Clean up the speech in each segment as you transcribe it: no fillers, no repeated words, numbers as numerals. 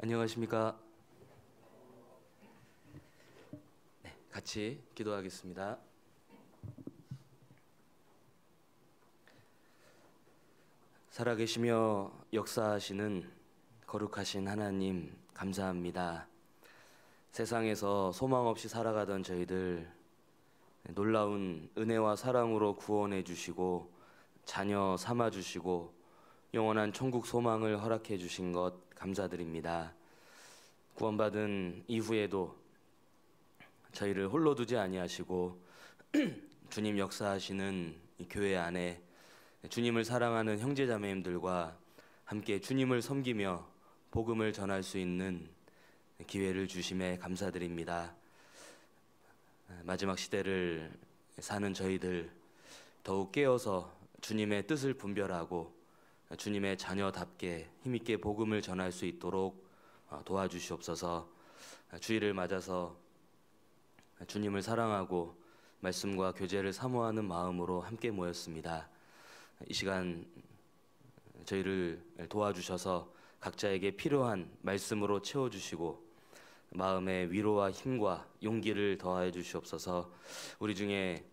안녕하십니까? 네, 같이 기도하겠습니다. 살아계시며 역사하시는 거룩하신 하나님, 감사합니다. 세상에서 소망 없이 살아가던 저희들 놀라운 은혜와 사랑으로 구원해 주시고 자녀 삼아 주시고 영원한 천국 소망을 허락해 주신 것 감사드립니다. 구원받은 이후에도 저희를 홀로 두지 아니하시고 주님 역사하시는 이 교회 안에 주님을 사랑하는 형제자매님들과 함께 주님을 섬기며 복음을 전할 수 있는 기회를 주심에 감사드립니다. 마지막 시대를 사는 저희들 더욱 깨어서 주님의 뜻을 분별하고 주님의 자녀답게 힘있게 복음을 전할 수 있도록 도와주시옵소서. 주일을 맞아서 주님을 사랑하고 말씀과 교제를 사모하는 마음으로 함께 모였습니다. 이 시간 저희를 도와주셔서 각자에게 필요한 말씀으로 채워주시고 마음의 위로와 힘과 용기를 더하여 주시옵소서. 우리 중에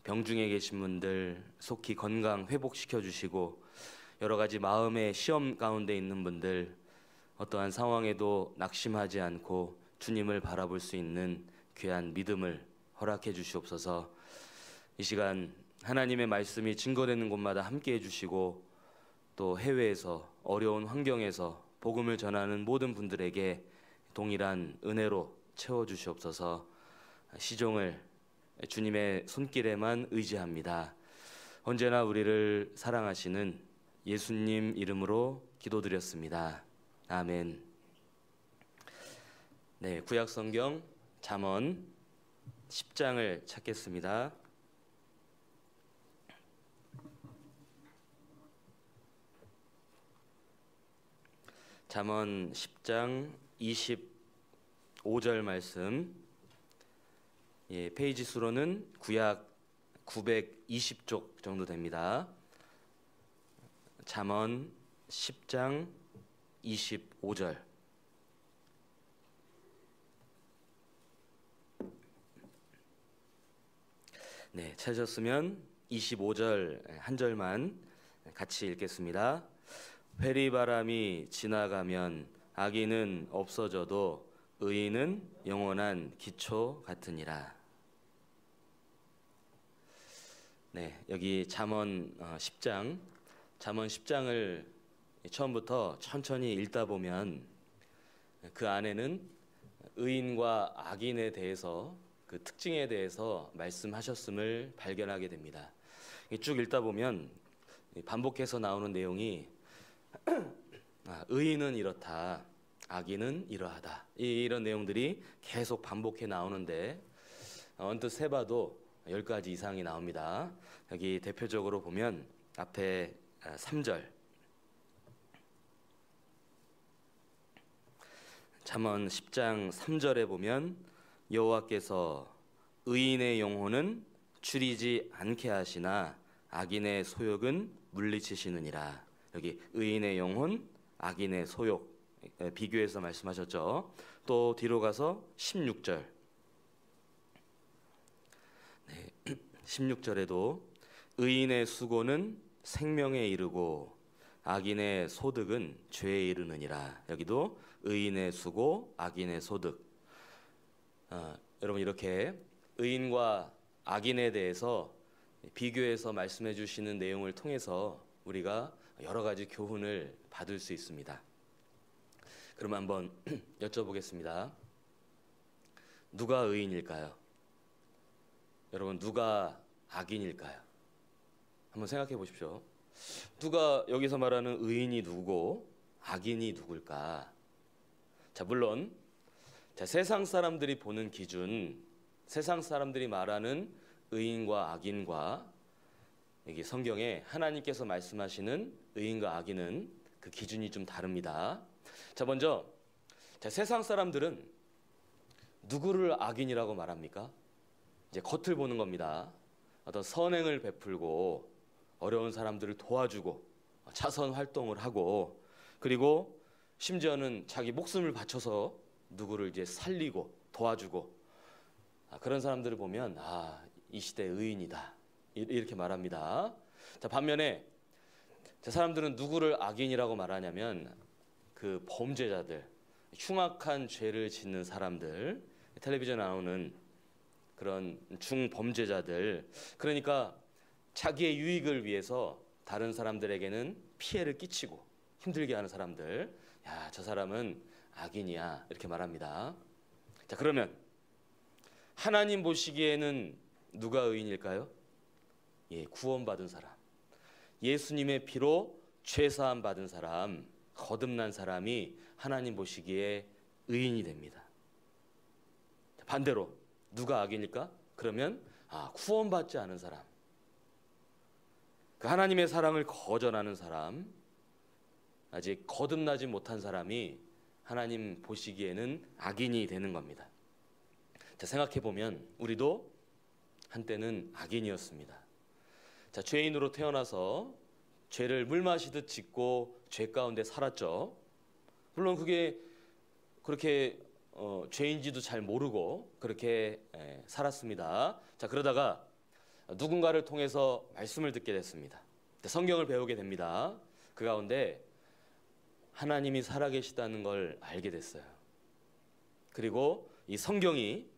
병중에 계신 분들 속히 건강 회복시켜 주시고 여러 가지 마음의 시험 가운데 있는 분들 어떠한 상황에도 낙심하지 않고 주님을 바라볼 수 있는 귀한 믿음을 허락해 주시옵소서. 이 시간 하나님의 말씀이 증거되는 곳마다 함께 해주시고 또 해외에서 어려운 환경에서 복음을 전하는 모든 분들에게 동일한 은혜로 채워주시옵소서. 시종을 주님의 손길에만 의지합니다. 언제나 우리를 사랑하시는 예수님 이름으로 기도드렸습니다. 아멘. 네, 구약성경 잠언 10장을 찾겠습니다. 잠언 10장 25절 말씀, 페이지 수로는 구약 920쪽 정도 됩니다. 잠언 10장 25절. 네, 찾으셨으면 25절 한 절만 같이 읽겠습니다. 회리바람이 지나가면 악인은 없어져도 의인은 영원한 기초 같으니라. 네, 여기 잠언 10장을 처음부터 천천히 읽다 보면 그 안에는 의인과 악인에 대해서 그 특징에 대해서 말씀하셨음을 발견하게 됩니다. 쭉 읽다 보면 반복해서 나오는 내용이 의인은 이렇다, 악인은 이러하다, 이런 내용들이 계속 반복해 나오는데 언뜻 세봐도 10가지 이상이 나옵니다. 여기 대표적으로 보면 앞에 3절, 잠언 10장 3절에 보면 여호와께서 의인의 영혼은 추리지 않게 하시나 악인의 소욕은 물리치시느니라. 여기 의인의 영혼, 악인의 소욕 비교해서 말씀하셨죠. 또 뒤로 가서 16절, 16절에도 의인의 수고는 생명에 이르고 악인의 소득은 죄에 이르느니라. 여기도 의인의 수고, 악인의 소득. 여러분, 이렇게 의인과 악인에 대해서 비교해서 말씀해 주시는 내용을 통해서 우리가 여러 가지 교훈을 받을 수 있습니다. 그럼 한번 여쭤보겠습니다. 누가 의인일까요? 여러분, 누가 악인일까요? 한번 생각해 보십시오. 누가 여기서 말하는 의인이 누구고 악인이 누굴까? 자, 물론 세상 사람들이 보는 기준, 세상 사람들이 말하는 의인과 악인과 여기 성경에 하나님께서 말씀하시는 의인과 악인은 그 기준이 좀 다릅니다. 자, 먼저 세상 사람들은 누구를 악인이라고 말합니까? 이제 겉을 보는 겁니다. 어떤 선행을 베풀고 어려운 사람들을 도와주고 자선 활동을 하고 그리고 심지어는 자기 목숨을 바쳐서 누구를 이제 살리고 도와주고 그런 사람들을 보면 이 시대의 의인이다 이렇게 말합니다. 자, 반면에 사람들은 누구를 악인이라고 말하냐면 그 범죄자들, 흉악한 죄를 짓는 사람들, 텔레비전에 나오는 그런 중범죄자들, 그러니까 자기의 유익을 위해서 다른 사람들에게는 피해를 끼치고 힘들게 하는 사람들, 야, 저 사람은 악인이야 이렇게 말합니다. 자, 그러면 하나님 보시기에는 누가 의인일까요? 구원받은 사람, 예수님의 피로 죄사함 받은 사람, 거듭난 사람이 하나님 보시기에 의인이 됩니다. 반대로 누가 악인일까? 그러면 구원받지 않은 사람, 그 하나님의 사랑을 거절하는 사람, 아직 거듭나지 못한 사람이 하나님 보시기에는 악인이 되는 겁니다. 자, 생각해 보면 우리도 한때는 악인이었습니다. 자, 죄인으로 태어나서 죄를 물 마시듯 짓고 죄 가운데 살았죠. 물론 그게 그렇게 죄인지도 잘 모르고 그렇게 살았습니다. 자, 그러다가 누군가를 통해서 말씀을 듣게 됐습니다. 성경을 배우게 됩니다. 그 가운데 하나님이 살아계시다는 걸 알게 됐어요. 그리고 이 성경이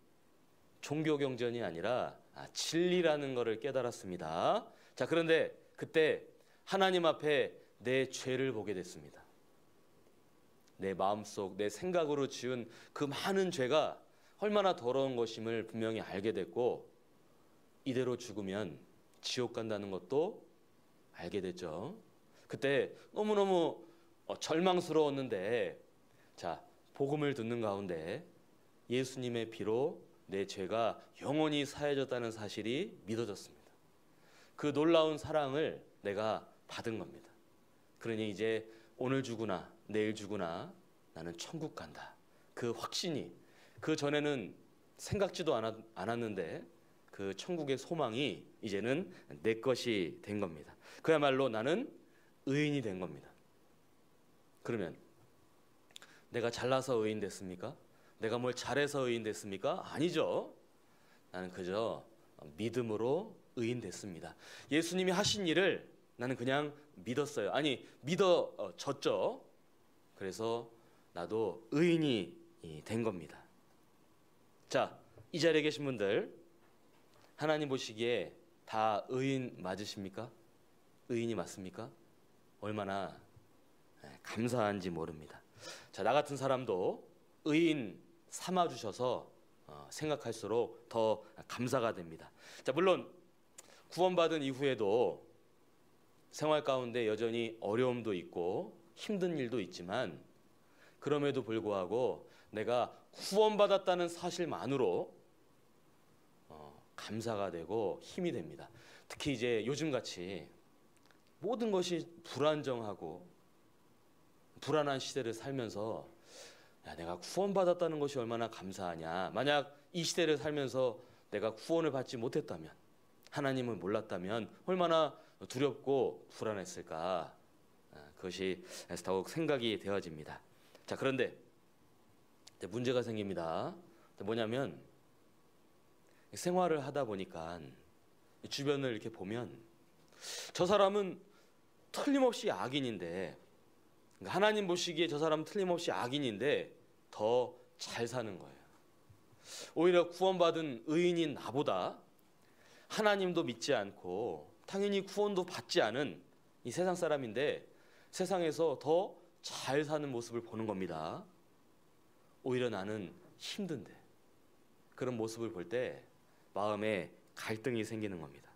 종교 경전이 아니라 진리라는 것을 깨달았습니다. 자, 그런데 그때 하나님 앞에 내 죄를 보게 됐습니다. 내 마음속, 내 생각으로 지은 그 많은 죄가 얼마나 더러운 것임을 분명히 알게 됐고, 이대로 죽으면 지옥 간다는 것도 알게 됐죠. 그때 너무너무 절망스러웠는데, 자, 복음을 듣는 가운데 예수님의 피로 내 죄가 영원히 사해졌다는 사실이 믿어졌습니다. 그 놀라운 사랑을 내가 받은 겁니다. 그러니 이제 오늘 죽으나 내일 죽으나 나는 천국 간다. 그 확신이, 그 전에는 생각지도 않았는데 그 천국의 소망이 이제는 내 것이 된 겁니다. 그야말로 나는 의인이 된 겁니다. 그러면 내가 잘나서 의인 됐습니까? 내가 뭘 잘해서 의인 됐습니까? 아니죠. 나는 그저 믿음으로 의인 됐습니다. 예수님이 하신 일을 나는 그냥 믿었어요. 아니, 믿어졌죠. 그래서 나도 의인이 된 겁니다. 자, 이 자리에 계신 분들, 하나님 보시기에 다 의인 맞으십니까? 의인이 맞습니까? 얼마나 감사한지 모릅니다. 자, 나 같은 사람도 의인 삼아주셔서 생각할수록 더 감사가 됩니다. 자, 물론 구원받은 이후에도 생활 가운데 여전히 어려움도 있고 힘든 일도 있지만, 그럼에도 불구하고 내가 구원받았다는 사실만으로 감사가 되고 힘이 됩니다. 특히 이제 요즘같이 모든 것이 불안정하고 불안한 시대를 살면서, 야, 내가 구원받았다는 것이 얼마나 감사하냐. 만약 이 시대를 살면서 내가 구원을 받지 못했다면, 하나님을 몰랐다면 얼마나 두렵고 불안했을까. 그것이 더욱 생각이 되어집니다. 자, 그런데 문제가 생깁니다. 뭐냐면 생활을 하다 보니까 주변을 이렇게 보면 저 사람은 틀림없이 악인인데, 하나님 보시기에 저 사람은 틀림없이 악인인데 더 잘 사는 거예요. 오히려 구원받은 의인인 나보다 하나님도 믿지 않고 당연히 구원도 받지 않은 이 세상 사람인데 세상에서 더 잘 사는 모습을 보는 겁니다. 오히려 나는 힘든데 그런 모습을 볼 때 마음에 갈등이 생기는 겁니다.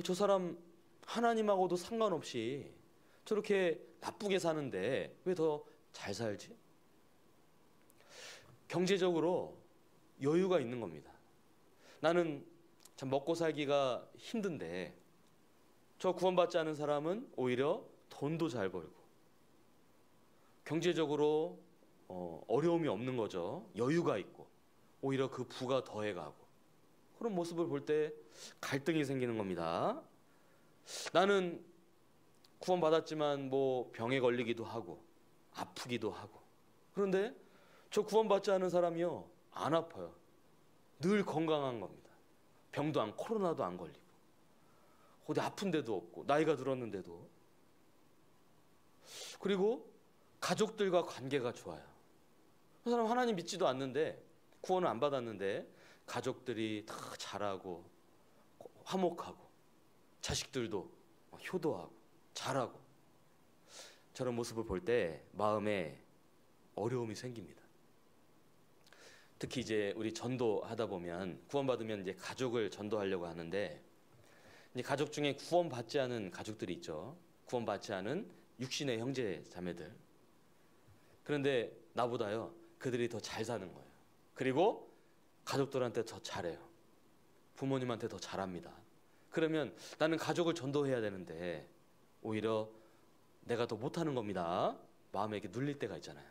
저 사람 하나님하고도 상관없이 저렇게 나쁘게 사는데 왜 더 잘 살지? 경제적으로 여유가 있는 겁니다. 나는 참 먹고 살기가 힘든데 저 구원받지 않은 사람은 오히려 돈도 잘 벌고 경제적으로 어려움이 없는 거죠. 여유가 있고 오히려 그 부가 더해가고, 그런 모습을 볼 때 갈등이 생기는 겁니다. 나는 구원받았지만 뭐 병에 걸리기도 하고 아프기도 하고. 그런데 저 구원받지 않은 사람이요, 안 아파요. 늘 건강한 겁니다. 병도 안, 코로나도 안 걸리고, 어디 아픈 데도 없고, 나이가 들었는데도. 그리고 가족들과 관계가 좋아요. 그 사람 하나님 믿지도 않는데, 구원을 안 받았는데 가족들이 다 잘하고 화목하고 자식들도 효도하고 잘하고. 저런 모습을 볼 때 마음에 어려움이 생깁니다. 특히 이제 우리 전도하다 보면, 구원받으면 이제 가족을 전도하려고 하는데, 이제 가족 중에 구원받지 않은 가족들이 있죠. 구원받지 않은 육신의 형제 자매들. 그런데 나보다요, 그들이 더 잘 사는 거예요. 그리고 가족들한테 더 잘해요. 부모님한테 더 잘합니다. 그러면 나는 가족을 전도해야 되는데 오히려 내가 더 못하는 겁니다. 마음에 이렇게 눌릴 때가 있잖아요.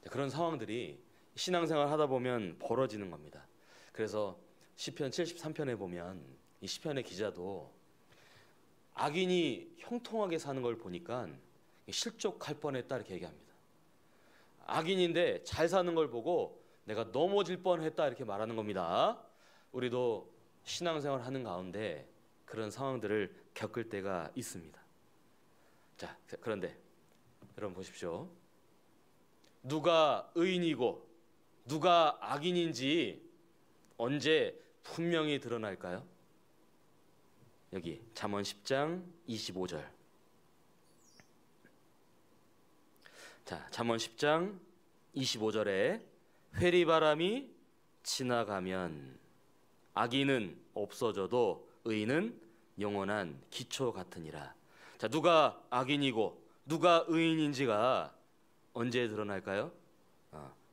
그런 상황들이 신앙생활 하다 보면 벌어지는 겁니다. 그래서 시편 73편에 보면 이 시편의 기자도 악인이 형통하게 사는 걸 보니까 실족할 뻔했다 이렇게 얘기합니다. 악인인데 잘 사는 걸 보고 내가 넘어질 뻔했다 이렇게 말하는 겁니다. 우리도 신앙생활 하는 가운데 그런 상황들을 겪을 때가 있습니다. 자, 그런데 여러분 보십시오. 누가 의인이고 누가 악인인지 언제 분명히 드러날까요? 여기 잠언 10장 25절. 자, 잠언 10장 25절에 회리바람이 지나가면 악인은 없어져도 의인은 영원한 기초 같으니라. 자, 누가 악인이고 누가 의인인지가 언제 드러날까요?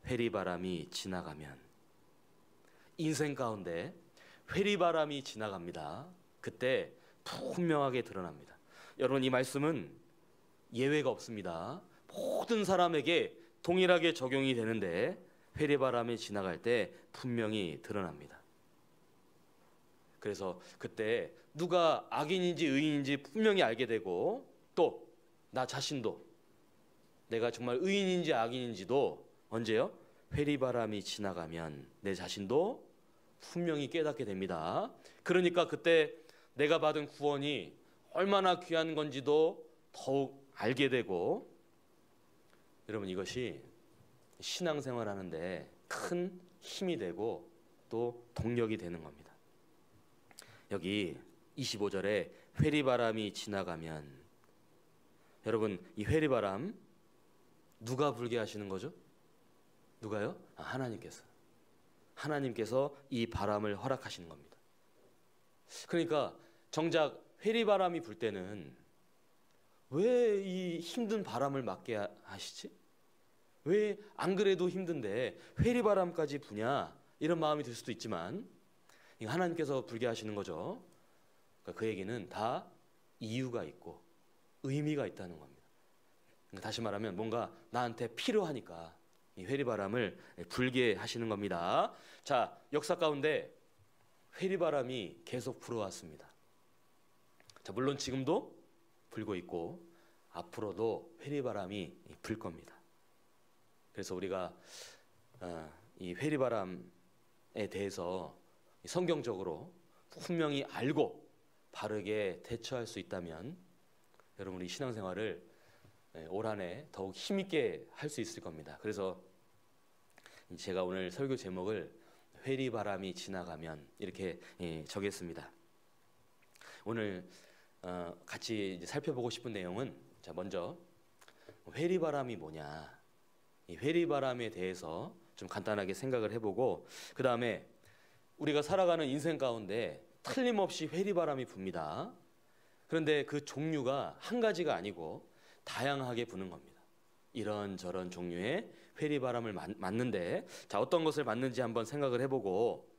회리바람이 지나가면. 인생 가운데 회리바람이 지나갑니다. 그때 분명하게 드러납니다. 여러분, 이 말씀은 예외가 없습니다. 모든 사람에게 동일하게 적용이 되는데 회리바람이 지나갈 때 분명히 드러납니다. 그래서 그때 누가 악인인지 의인인지 분명히 알게 되고, 또 나 자신도 내가 정말 의인인지 악인인지도 언제요? 회리바람이 지나가면 내 자신도 분명히 깨닫게 됩니다. 그러니까 그때 내가 받은 구원이 얼마나 귀한 건지도 더욱 알게 되고, 여러분, 이것이 신앙생활 하는데 큰 힘이 되고 또 동력이 되는 겁니다. 여기 25절에 회리바람이 지나가면, 여러분, 이 회리바람 누가 불게 하시는 거죠? 누가요? 하나님께서. 하나님께서 이 바람을 허락하시는 겁니다. 그러니까 정작 회리바람이 불 때는 왜 이 힘든 바람을 맞게 하시지? 왜 안 그래도 힘든데 회리바람까지 부냐? 이런 마음이 들 수도 있지만 하나님께서 불게 하시는 거죠. 그러니까 그 얘기는 다 이유가 있고 의미가 있다는 겁니다. 그러니까 다시 말하면 뭔가 나한테 필요하니까 이 회리바람을 불게 하시는 겁니다. 자, 역사 가운데 회리바람이 계속 불어왔습니다. 자, 물론 지금도 불고 있고 앞으로도 회리바람이 불 겁니다. 그래서 우리가 이 회리바람에 대해서 성경적으로 분명히 알고 바르게 대처할 수 있다면 여러분, 우리 신앙생활을 올 한 해 더욱 힘있게 할 수 있을 겁니다. 그래서 제가 오늘 설교 제목을 회리바람이 지나가면 이렇게 정했습니다. 오늘 같이 이제 살펴보고 싶은 내용은, 자, 먼저 회리바람이 뭐냐, 이 회리바람에 대해서 좀 간단하게 생각을 해보고, 그 다음에 우리가 살아가는 인생 가운데 틀림없이 회리바람이 붑니다. 그런데 그 종류가 한 가지가 아니고 다양하게 부는 겁니다. 이런저런 종류의 회리바람을 맞는데, 자, 어떤 것을 맞는지 한번 생각을 해보고,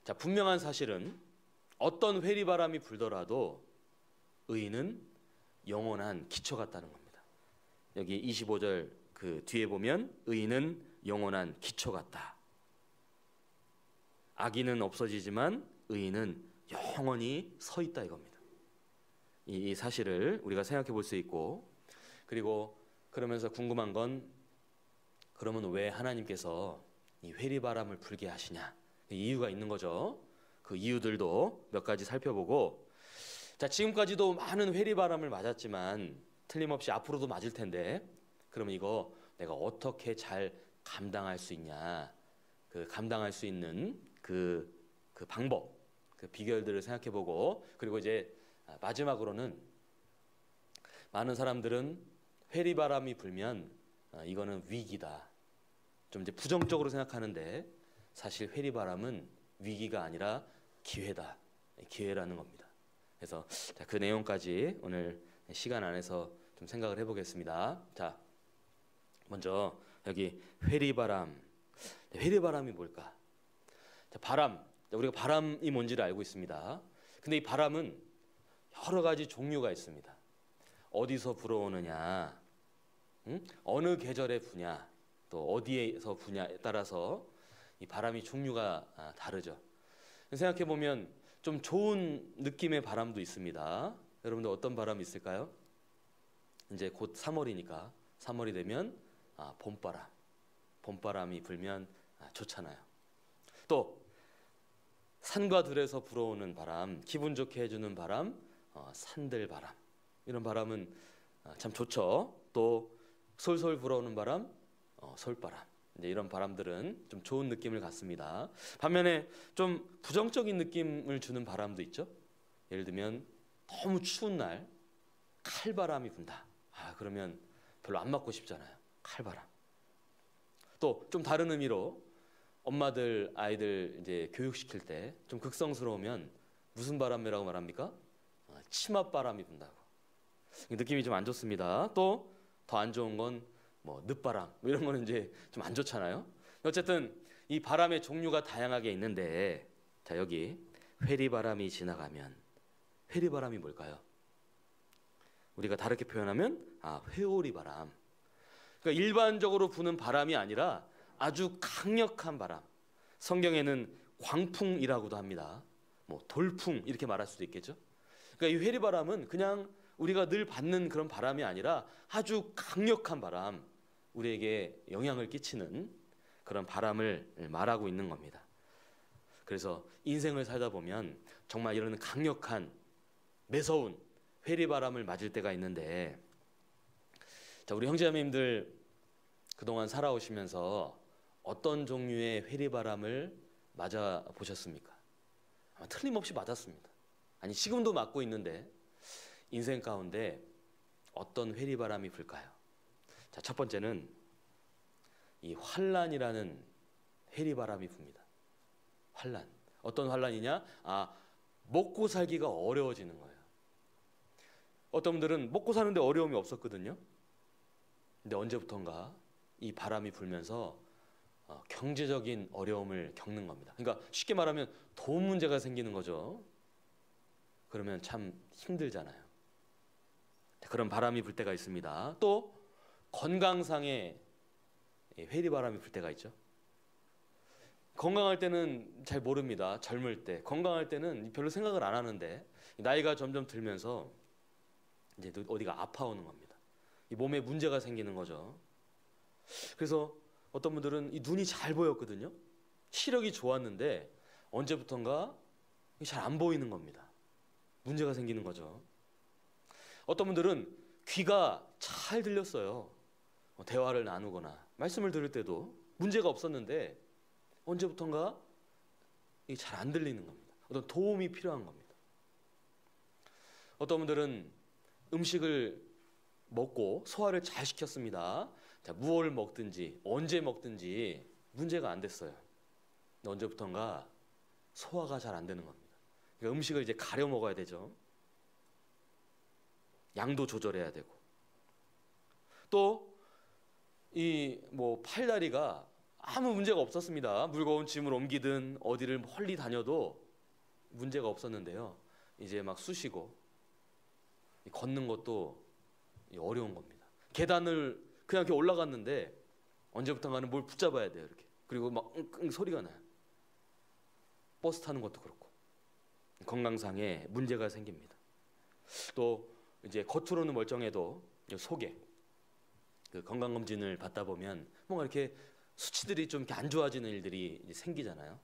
자, 분명한 사실은 어떤 회리바람이 불더라도 의인은 영원한 기초 같다는 겁니다. 여기 25절 그 뒤에 보면 의인은 영원한 기초 같다. 악인은 없어지지만 의인은 영원히 서 있다 이겁니다. 이 사실을 우리가 생각해 볼 수 있고, 그리고 그러면서 궁금한 건 그러면 왜 하나님께서 이 회리바람을 불게 하시냐? 이유가 있는 거죠. 그 이유들도 몇 가지 살펴보고, 자, 지금까지도 많은 회리바람을 맞았지만 틀림없이 앞으로도 맞을 텐데, 그러면 이거 내가 어떻게 잘 감당할 수 있냐? 그 감당할 수 있는 그 방법, 그 비결들을 생각해보고, 그리고 이제 마지막으로는 많은 사람들은 회리바람이 불면 이거는 위기다, 좀 이제 부정적으로 생각하는데, 사실 회리바람은 위기가 아니라 기회다, 기회라는 겁니다. 그래서 그 내용까지 오늘 시간 안에서 좀 생각을 해보겠습니다. 자, 먼저 여기 회리바람. 회리바람이 뭘까? 자, 바람. 우리가 바람이 뭔지를 알고 있습니다. 근데 이 바람은 여러 가지 종류가 있습니다. 어디서 불어오느냐, 어느 계절에 부냐, 또 어디에서 부냐에 따라서 이 바람이 종류가 다르죠. 생각해 보면 좀 좋은 느낌의 바람도 있습니다. 여러분들 어떤 바람이 있을까요? 이제 곧 3월이니까 3월이 되면 봄바람. 봄바람이 불면 좋잖아요. 또 산과 들에서 불어오는 바람, 기분 좋게 해주는 바람, 산들바람. 이런 바람은 참 좋죠. 또 솔솔 불어오는 바람, 솔바람. 이제 이런 바람들은 좀 좋은 느낌을 갖습니다. 반면에 좀 부정적인 느낌을 주는 바람도 있죠. 예를 들면 너무 추운 날 칼바람이 분다. 그러면 별로 안 맞고 싶잖아요. 칼바람. 또 좀 다른 의미로 엄마들 아이들 이제 교육시킬 때 좀 극성스러우면 무슨 바람이라고 말합니까? 치맛바람이 분다고. 느낌이 좀 안 좋습니다. 또 더 안 좋은 건 뭐 늦바람, 이런 거는 이제 좀 안 좋잖아요. 어쨌든 이 바람의 종류가 다양하게 있는데, 자, 여기 회리바람이 지나가면, 회리바람이 뭘까요? 우리가 다르게 표현하면 회오리바람. 그러니까 일반적으로 부는 바람이 아니라 아주 강력한 바람. 성경에는 광풍이라고도 합니다. 뭐 돌풍 이렇게 말할 수도 있겠죠. 그러니까 이 회리바람은 그냥 우리가 늘 받는 그런 바람이 아니라 아주 강력한 바람, 우리에게 영향을 끼치는 그런 바람을 말하고 있는 겁니다. 그래서 인생을 살다 보면 정말 이런 강력한 매서운 회리바람을 맞을 때가 있는데, 자, 우리 형제자매님들 그동안 살아오시면서 어떤 종류의 회리바람을 맞아 보셨습니까? 아마 틀림없이 맞았습니다. 아니, 지금도 맞고 있는데 인생 가운데 어떤 회리바람이 불까요? 자, 첫 번째는 이 환난이라는 회리바람이 붑니다. 환난. 어떤 환난이냐? 먹고 살기가 어려워지는 거예요. 어떤 분들은 먹고 사는데 어려움이 없었거든요. 근데 언제부턴가 이 바람이 불면서 경제적인 어려움을 겪는 겁니다. 그러니까 쉽게 말하면 돈 문제가 생기는 거죠. 그러면 참 힘들잖아요. 그런 바람이 불 때가 있습니다. 또 건강상의 회리바람이 불 때가 있죠. 건강할 때는 잘 모릅니다. 젊을 때. 건강할 때는 별로 생각을 안 하는데 나이가 점점 들면서 이제 어디가 아파오는 겁니다. 이 몸에 문제가 생기는 거죠. 그래서 어떤 분들은 이 눈이 잘 보였거든요. 시력이 좋았는데 언제부턴가 잘 안 보이는 겁니다. 문제가 생기는 거죠. 어떤 분들은 귀가 잘 들렸어요. 대화를 나누거나 말씀을 들을 때도 문제가 없었는데 언제부턴가 잘 안 들리는 겁니다. 어떤 도움이 필요한 겁니다. 어떤 분들은 음식을 먹고 소화를 잘 시켰습니다. 자, 무엇을 먹든지 언제 먹든지 문제가 안 됐어요. 근데 언제부턴가 소화가 잘 안 되는 겁니다. 그러니까 음식을 이제 가려 먹어야 되죠. 양도 조절해야 되고. 또 이 팔다리가 아무 문제가 없었습니다. 무거운 짐을 옮기든 어디를 멀리 다녀도 문제가 없었는데요. 이제 막 쑤시고 걷는 것도 어려운 겁니다. 계단을 그냥 이렇게 올라갔는데 언제부턴가는 뭘 붙잡아야 돼요. 이렇게. 그리고 막 끙끙 소리가 나요. 버스 타는 것도 그렇고. 건강상에 문제가 생깁니다. 또 이제 겉으로는 멀쩡해도 속에 그 건강검진을 받다 보면 뭔가 이렇게 수치들이 좀 이렇게 안 좋아지는 일들이 이제 생기잖아요.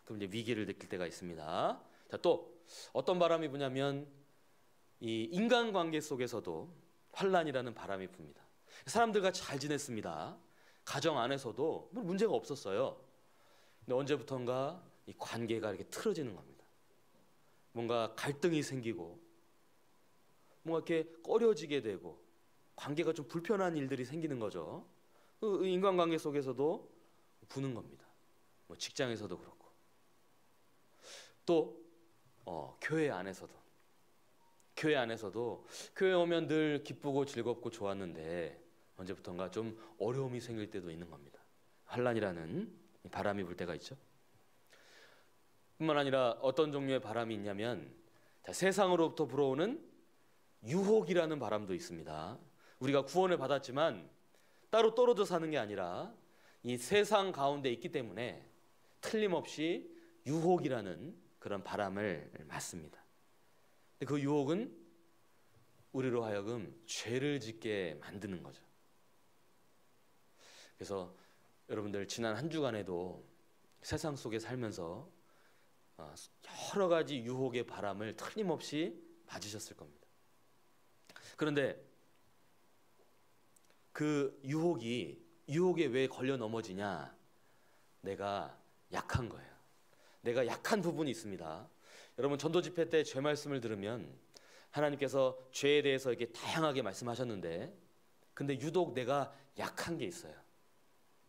그럼 이제 위기를 느낄 때가 있습니다. 자, 또 어떤 바람이 부냐면 이 인간관계 속에서도 환란이라는 바람이 붑니다. 사람들과 잘 지냈습니다. 가정 안에서도 뭐 문제가 없었어요. 근데 언제부턴가 이 관계가 이렇게 틀어지는 겁니다. 뭔가 갈등이 생기고 뭔가 이렇게 꺼려지게 되고 관계가 좀 불편한 일들이 생기는 거죠. 그 인간관계 속에서도 부는 겁니다. 뭐 직장에서도 그렇고 또 교회 안에서도 교회 오면 늘 기쁘고 즐겁고 좋았는데 언제부턴가 좀 어려움이 생길 때도 있는 겁니다. 환란이라는 바람이 불 때가 있죠. 뿐만 아니라 어떤 종류의 바람이 있냐면 세상으로부터 불어오는 유혹이라는 바람도 있습니다. 우리가 구원을 받았지만 따로 떨어져 사는 게 아니라 이 세상 가운데 있기 때문에 틀림없이 유혹이라는 그런 바람을 맞습니다. 그 유혹은 우리로 하여금 죄를 짓게 만드는 거죠. 그래서 여러분들 지난 한 주간에도 세상 속에 살면서 여러 가지 유혹의 바람을 틀림없이 맞으셨을 겁니다. 그런데 그 유혹에 왜 걸려 넘어지냐? 내가 약한 거예요. 내가 약한 부분이 있습니다. 여러분 전도 집회 때 죄 말씀을 들으면 하나님께서 죄에 대해서 이렇게 다양하게 말씀하셨는데 근데 유독 내가 약한 게 있어요.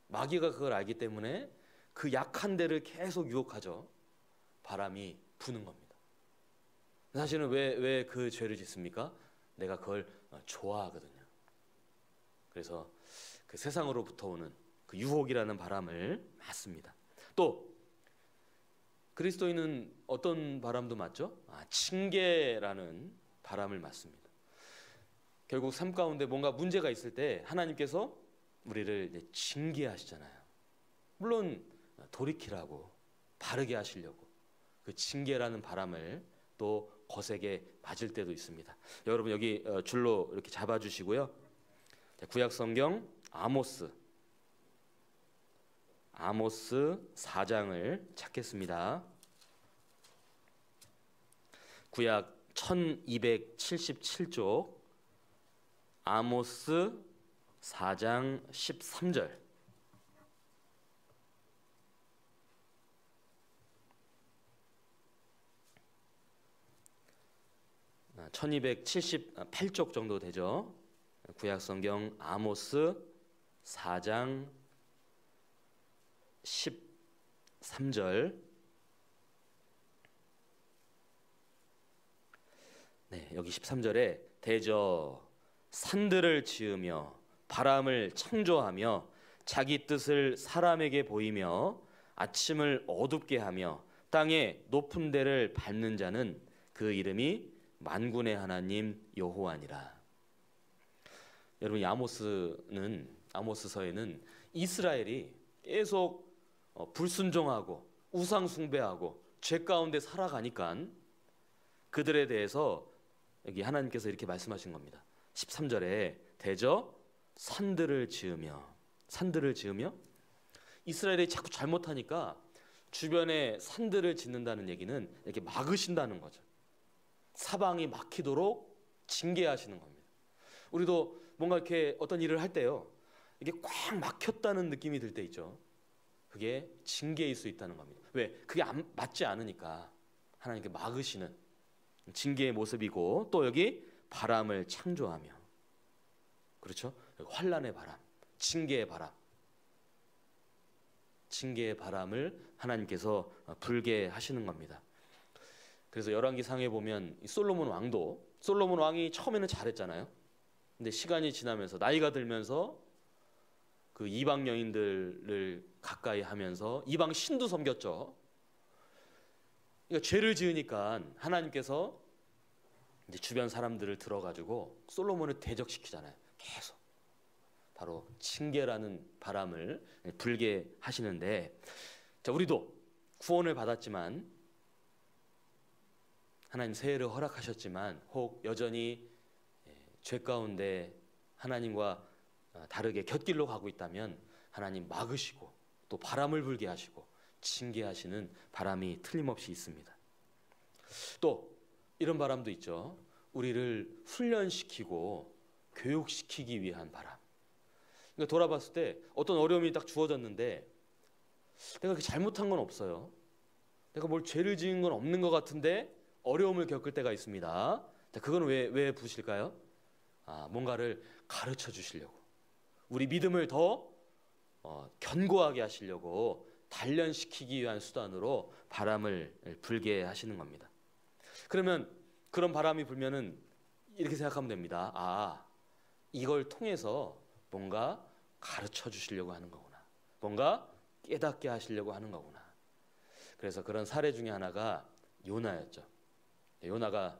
마귀가 그걸 알기 때문에 그 약한 데를 계속 유혹하죠. 바람이 부는 겁니다. 사실은 왜 그 죄를 짓습니까? 내가 그걸 좋아하거든요. 그래서 그 세상으로부터 오는 그 유혹이라는 바람을 맞습니다. 또 그리스도인은 어떤 바람도 맞죠? 징계라는 바람을 맞습니다. 결국 삶 가운데 뭔가 문제가 있을 때 하나님께서 우리를 이제 징계하시잖아요. 물론 돌이키라고 바르게 하시려고 그 징계라는 바람을 또 거세게 맞을 때도 있습니다. 여러분 여기 줄로 이렇게 잡아주시고요. 구약 성경 아모스 4장을 찾겠습니다. 구약 1277쪽 아모스 4장 13절. 아, 1278쪽 정도 되죠. 구약 성경 아모스 4장 13절. 네, 여기 13절에 대저 산들을 지으며 바람을 창조하며 자기 뜻을 사람에게 보이며 아침을 어둡게 하며 땅의 높은 데를 밟는 자는 그 이름이 만군의 하나님 여호와니라. 여러분 이 아모스서에는 이스라엘이 계속 불순종하고 우상 숭배하고 죄 가운데 살아가니까 그들에 대해서 여기 하나님께서 이렇게 말씀하신 겁니다. 13절에 대저 산들을 지으며 이스라엘이 자꾸 잘못하니까 주변에 산들을 짓는다는 얘기는 이렇게 막으신다는 거죠. 사방이 막히도록 징계하시는 겁니다. 우리도 뭔가 이렇게 어떤 일을 할 때요, 이게 꽉 막혔다는 느낌이 들 때 있죠. 그게 징계일 수 있다는 겁니다. 왜? 그게 맞지 않으니까 하나님께 막으시는 징계의 모습이고, 또 여기 바람을 창조하며, 그렇죠? 환란의 바람, 징계의 바람을 하나님께서 불게 하시는 겁니다. 그래서 열왕기상에 보면 솔로몬 왕이 처음에는 잘했잖아요. 근데 시간이 지나면서 나이가 들면서 그 이방 여인들을 가까이 하면서 이방 신도 섬겼죠. 그러니까 죄를 지으니까 하나님께서 이제 주변 사람들을 들어가지고 솔로몬을 대적시키잖아요. 계속 바로 징계라는 바람을 불게 하시는데, 자, 우리도 구원을 받았지만 하나님 새해를 허락하셨지만 혹 여전히 죄 가운데 하나님과 다르게 곁길로 가고 있다면 하나님 막으시고 또 바람을 불게 하시고 징계하시는 바람이 틀림없이 있습니다. 또 이런 바람도 있죠. 우리를 훈련시키고 교육시키기 위한 바람. 그러니까 돌아봤을 때 어떤 어려움이 딱 주어졌는데 내가 그렇게 잘못한 건 없어요. 내가 뭘 죄를 지은 건 없는 것 같은데 어려움을 겪을 때가 있습니다. 자, 그건 왜 부실까요? 뭔가를 가르쳐 주시려고, 우리 믿음을 더 견고하게 하시려고 단련시키기 위한 수단으로 바람을 불게 하시는 겁니다. 그러면 그런 바람이 불면은 이렇게 생각하면 됩니다. 이걸 통해서 뭔가 가르쳐 주시려고 하는 거구나, 뭔가 깨닫게 하시려고 하는 거구나. 그래서 그런 사례 중에 하나가 요나였죠. 요나가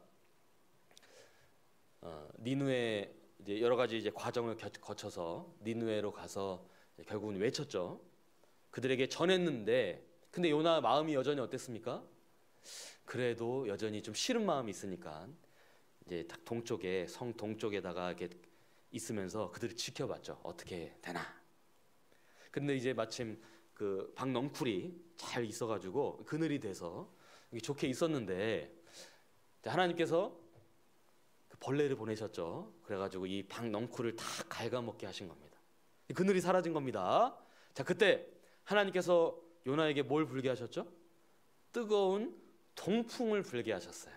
니느웨 이제 여러 가지 이제 과정을 거쳐서 니느웨로 가서 결국은 외쳤죠. 그들에게 전했는데, 근데 요나 마음이 여전히 어땠습니까? 그래도 여전히 좀 싫은 마음이 있으니까 이제 동쪽에, 성 동쪽에다가 이렇게 있으면서 그들을 지켜봤죠. 어떻게 되나. 근데 이제 마침 그 박넝쿨이 잘 있어가지고 그늘이 돼서 좋게 있었는데 하나님께서 그 벌레를 보내셨죠. 그래가지고 이 박넝쿨을 다 갉아먹게 하신 겁니다. 그늘이 사라진 겁니다. 자, 그때 하나님께서 요나에게 뭘 불게 하셨죠? 뜨거운 동풍을 불게 하셨어요.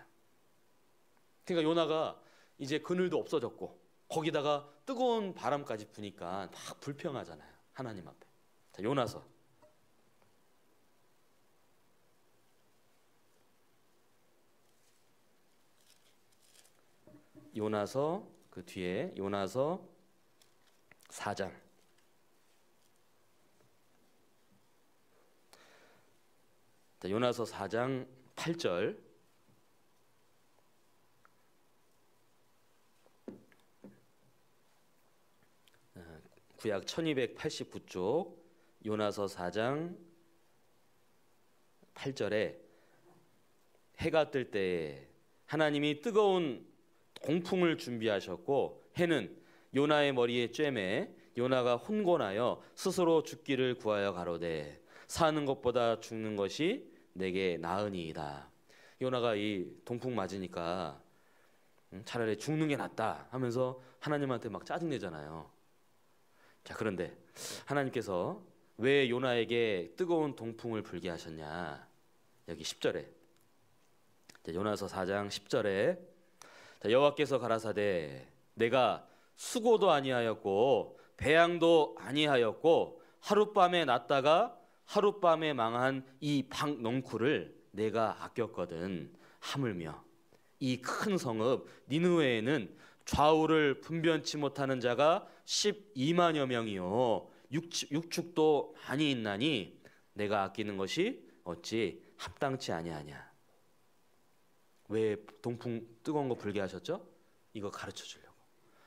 그러니까 요나가 이제 그늘도 없어졌고 거기다가 뜨거운 바람까지 부니까 막 불평하잖아요, 하나님 앞에. 자, 요나서 그 뒤에 요나서 4장. 자, 요나서 4장 8절. 구약 1289쪽 요나서 4장 8절에 해가 뜰 때에 하나님이 뜨거운 동풍을 준비하셨고 해는 요나의 머리에 쬐매 요나가 혼곤하여 스스로 죽기를 구하여 가로되 사는 것보다 죽는 것이 내게 나으니이다. 요나가 이 동풍 맞으니까 차라리 죽는 게 낫다 하면서 하나님한테 막 짜증내잖아요. 자, 그런데 하나님께서 왜 요나에게 뜨거운 동풍을 불게 하셨냐? 여기 10절에, 요나서 4장 10절에 여호와께서 가라사대 내가 수고도 아니하였고 배양도 아니하였고 하룻밤에 났다가 하룻밤에 망한 이 박넝쿨을 내가 아꼈거든. 하물며 이 큰 성읍 니느웨에는 좌우를 분변치 못하는 자가 12만여 명이요 육축도 많이 있나니 내가 아끼는 것이 어찌 합당치 아니하냐. 왜 동풍 뜨거운 거 불게 하셨죠? 이거 가르쳐 주려고.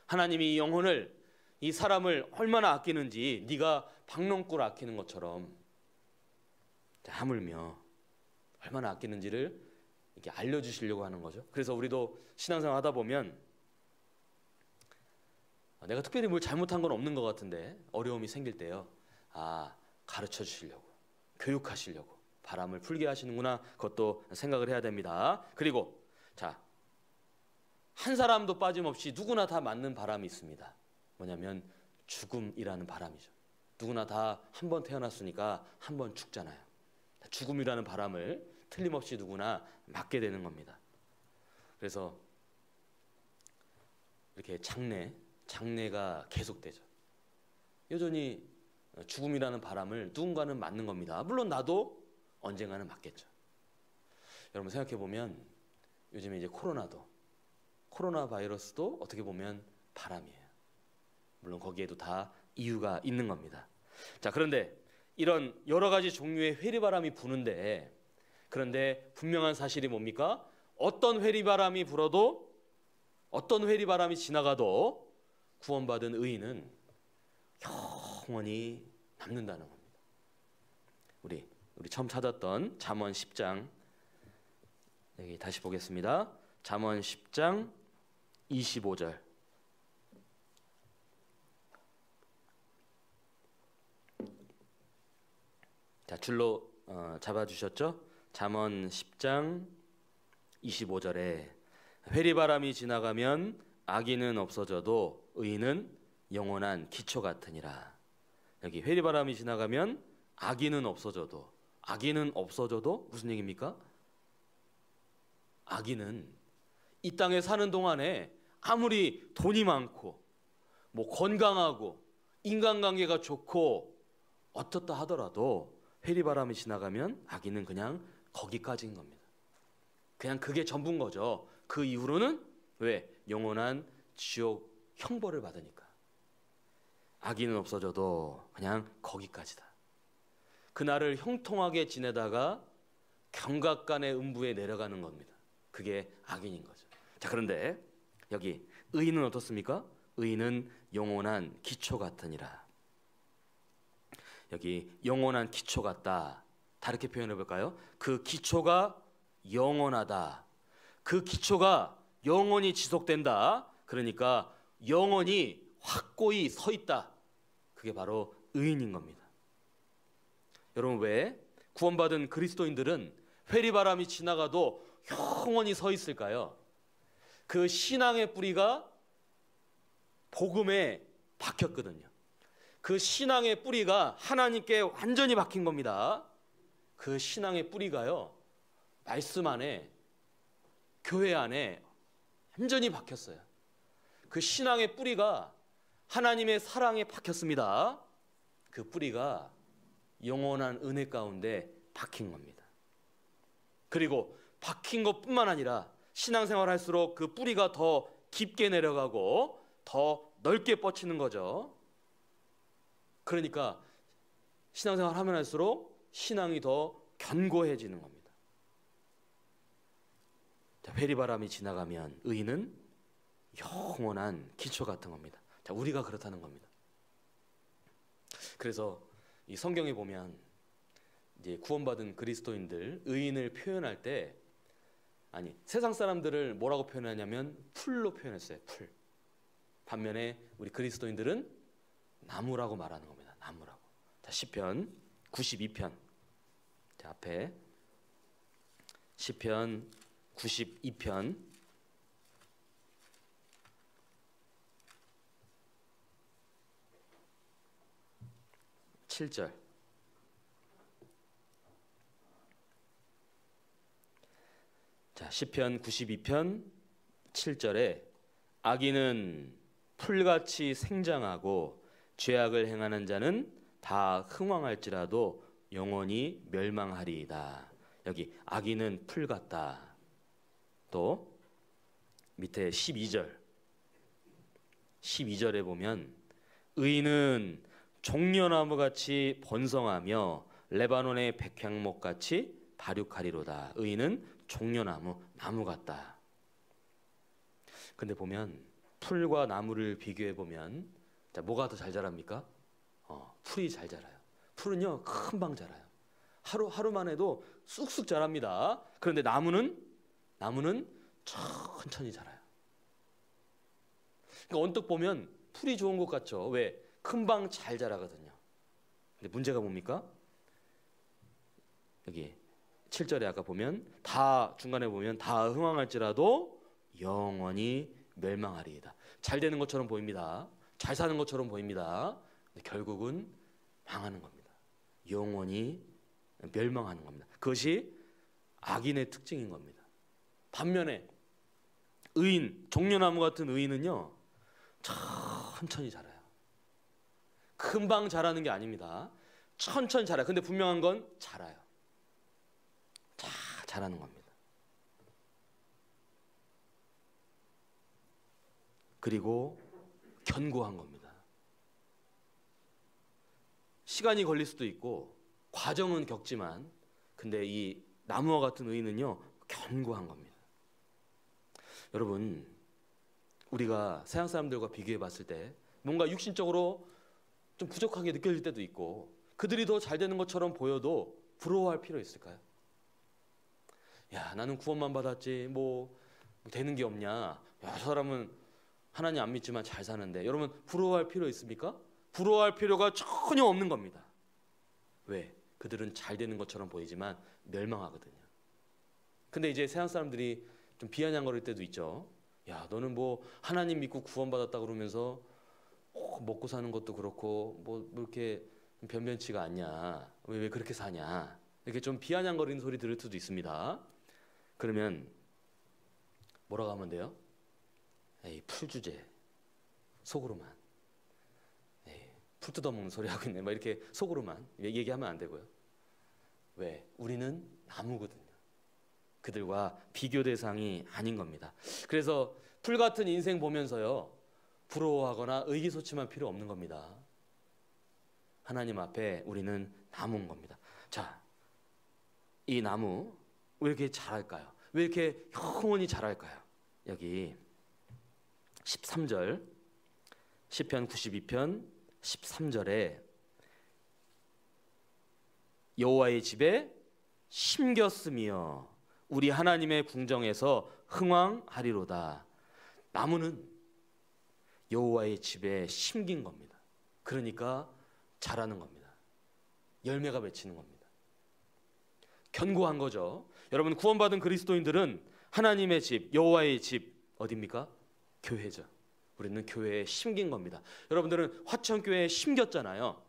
하나님이 이 영혼을, 이 사람을 얼마나 아끼는지 네가 박넝쿨 아끼는 것처럼 하물며 얼마나 아끼는지를 이렇게 알려주시려고 하는 거죠. 그래서 우리도 신앙생활 하다 보면 내가 특별히 뭘 잘못한 건 없는 것 같은데 어려움이 생길 때요, 가르쳐 주시려고, 교육하시려고 바람을 풀게 하시는구나. 그것도 생각을 해야 됩니다. 그리고 자, 한 사람도 빠짐없이 누구나 다 맞는 바람이 있습니다. 뭐냐면 죽음이라는 바람이죠. 누구나 다 한 번 태어났으니까 한 번 죽잖아요. 죽음이라는 바람을 틀림없이 누구나 맞게 되는 겁니다. 그래서 이렇게 장례가 계속되죠. 여전히 죽음이라는 바람을 누군가는 맞는 겁니다. 물론 나도 언젠가는 맞겠죠. 여러분 생각해 보면 요즘에 이제 코로나 바이러스도 어떻게 보면 바람이에요. 물론 거기에도 다 이유가 있는 겁니다. 자, 그런데 이런 여러 가지 종류의 회리바람이 부는데, 그런데 분명한 사실이 뭡니까? 어떤 회리바람이 불어도, 어떤 회리바람이 지나가도 구원받은 의인은 영원히 남는다는 겁니다. 우리 처음 찾았던 잠언 10장 여기 다시 보겠습니다. 잠언 10장 25절. 자, 줄로 잡아주셨죠? 잠언 10장 25절에 회리바람이 지나가면 악인은 없어져도 의인은 영원한 기초 같으니라. 여기 회리바람이 지나가면 악인은 없어져도 무슨 얘기입니까? 악인은 이 땅에 사는 동안에 아무리 돈이 많고 뭐 건강하고 인간관계가 좋고 어떻다 하더라도 회리바람이 지나가면 악인은 그냥 거기까지인 겁니다. 그냥 그게 전부인 거죠. 그 이후로는 왜? 영원한 지옥 형벌을 받으니까. 악인은 없어져도 그냥 거기까지다. 그날을 형통하게 지내다가 경각간의 음부에 내려가는 겁니다. 그게 악인인 거죠. 자, 그런데 여기 의인은 어떻습니까? 의인은 영원한 기초 같으니라. 여기 영원한 기초 같다. 다르게 표현해 볼까요? 그 기초가 영원하다. 그 기초가 영원히 지속된다. 그러니까 영원히 확고히 서 있다. 그게 바로 의인인 겁니다. 여러분, 왜 구원받은 그리스도인들은 회리바람이 지나가도 영원히 서 있을까요? 그 신앙의 뿌리가 복음에 박혔거든요. 그 신앙의 뿌리가 하나님께 완전히 박힌 겁니다. 그 신앙의 뿌리가요, 말씀 안에, 교회 안에 완전히 박혔어요. 그 신앙의 뿌리가 하나님의 사랑에 박혔습니다. 그 뿌리가 영원한 은혜 가운데 박힌 겁니다. 그리고 박힌 것뿐만 아니라 신앙생활 할수록 그 뿌리가 더 깊게 내려가고 더 넓게 뻗치는 거죠. 그러니까 신앙생활 하면 할수록 신앙이 더 견고해지는 겁니다. 자, 회리바람이 지나가면 의인은 영원한 기초 같은 겁니다. 자, 우리가 그렇다는 겁니다. 그래서 이 성경에 보면 이제 구원받은 그리스도인들 의인을 표현할 때, 아니, 세상 사람들을 뭐라고 표현하냐면 풀로 표현했어요. 풀. 반면에 우리 그리스도인들은 나무라고 말하는 겁니다. 나무라고. 자, 시편 92편. 자, 앞에 시편 92편 7절. 자, 시편 92편 7절에 악인은 풀같이 생장하고 죄악을 행하는 자는 다 흥왕할지라도 영원히 멸망하리이다. 여기 악인은 풀 같다. 또 밑에 12절에 보면 의인은 종려나무같이 번성하며 레바논의 백향목같이 발육하리로다. 의인은 종려나무, 나무 같다. 근데 보면 풀과 나무를 비교해 보면, 자, 뭐가 더 잘 자랍니까? 풀이 잘 자라요. 풀은요, 금방 자라요. 하루만 해도 쑥쑥 자랍니다. 그런데 나무는 천천히 자라요. 그러니까 언뜻 보면 풀이 좋은 것 같죠. 왜? 금방 잘 자라거든요. 근데 문제가 뭡니까? 여기 7절에 아까 보면 다, 중간에 보면 다 흥왕할지라도 영원히 멸망하리이다. 잘 되는 것처럼 보입니다. 잘 사는 것처럼 보입니다. 근데 결국은 망하는 겁니다. 영원히 멸망하는 겁니다. 그것이 악인의 특징인 겁니다. 반면에 의인, 종려나무 같은 의인은요, 천천히 자라요. 금방 자라는 게 아닙니다. 천천히 자라요. 근데 분명한 건 자라요. 자라는 겁니다. 그리고 견고한 겁니다. 시간이 걸릴 수도 있고 과정은 겪지만, 근데 이 나무와 같은 의인은요, 견고한 겁니다. 여러분, 우리가 서양 사람들과 비교해 봤을 때 뭔가 육신적으로 좀 부족하게 느껴질 때도 있고, 그들이 더 잘 되는 것처럼 보여도 부러워할 필요 있을까요? 야, 나는 구원만 받았지 뭐 되는 게 없냐, 야, 저 사람은 하나님 안 믿지만 잘 사는데. 여러분, 부러워할 필요 있습니까? 부러워할 필요가 전혀 없는 겁니다. 왜? 그들은 잘 되는 것처럼 보이지만 멸망하거든요. 근데 이제 세상 사람들이 좀 비아냥거릴 때도 있죠. 야, 너는 뭐 하나님 믿고 구원받았다 그러면서 먹고 사는 것도 그렇고 뭐 이렇게 변변치가 않냐, 왜 그렇게 사냐, 이렇게 좀 비아냥거리는 소리 들을 수도 있습니다. 그러면 뭐라고 하면 돼요? 에이, 풀주제, 속으로만. 에이, 풀 뜯어먹는 소리 하고 있네, 막 이렇게 속으로만 얘기하면 안 되고요. 왜? 우리는 나무거든요. 그들과 비교 대상이 아닌 겁니다. 그래서 풀 같은 인생 보면서요, 부러워하거나 의기소침할 필요 없는 겁니다. 하나님 앞에 우리는 나무인 겁니다. 자, 이 나무 왜 이렇게 자랄까요? 왜 이렇게 영원히 자랄까요? 여기 13절, 시편 92편 13절에 여호와의 집에 심겼으며 우리 하나님의 궁정에서 흥왕하리로다. 나무는 여호와의 집에 심긴 겁니다. 그러니까 자라는 겁니다. 열매가 맺히는 겁니다. 견고한 거죠. 여러분, 구원받은 그리스도인들은 하나님의 집, 여호와의 집 어디입니까? 교회죠. 우리는 교회에 심긴 겁니다. 여러분들은 화천교회에 심겼잖아요.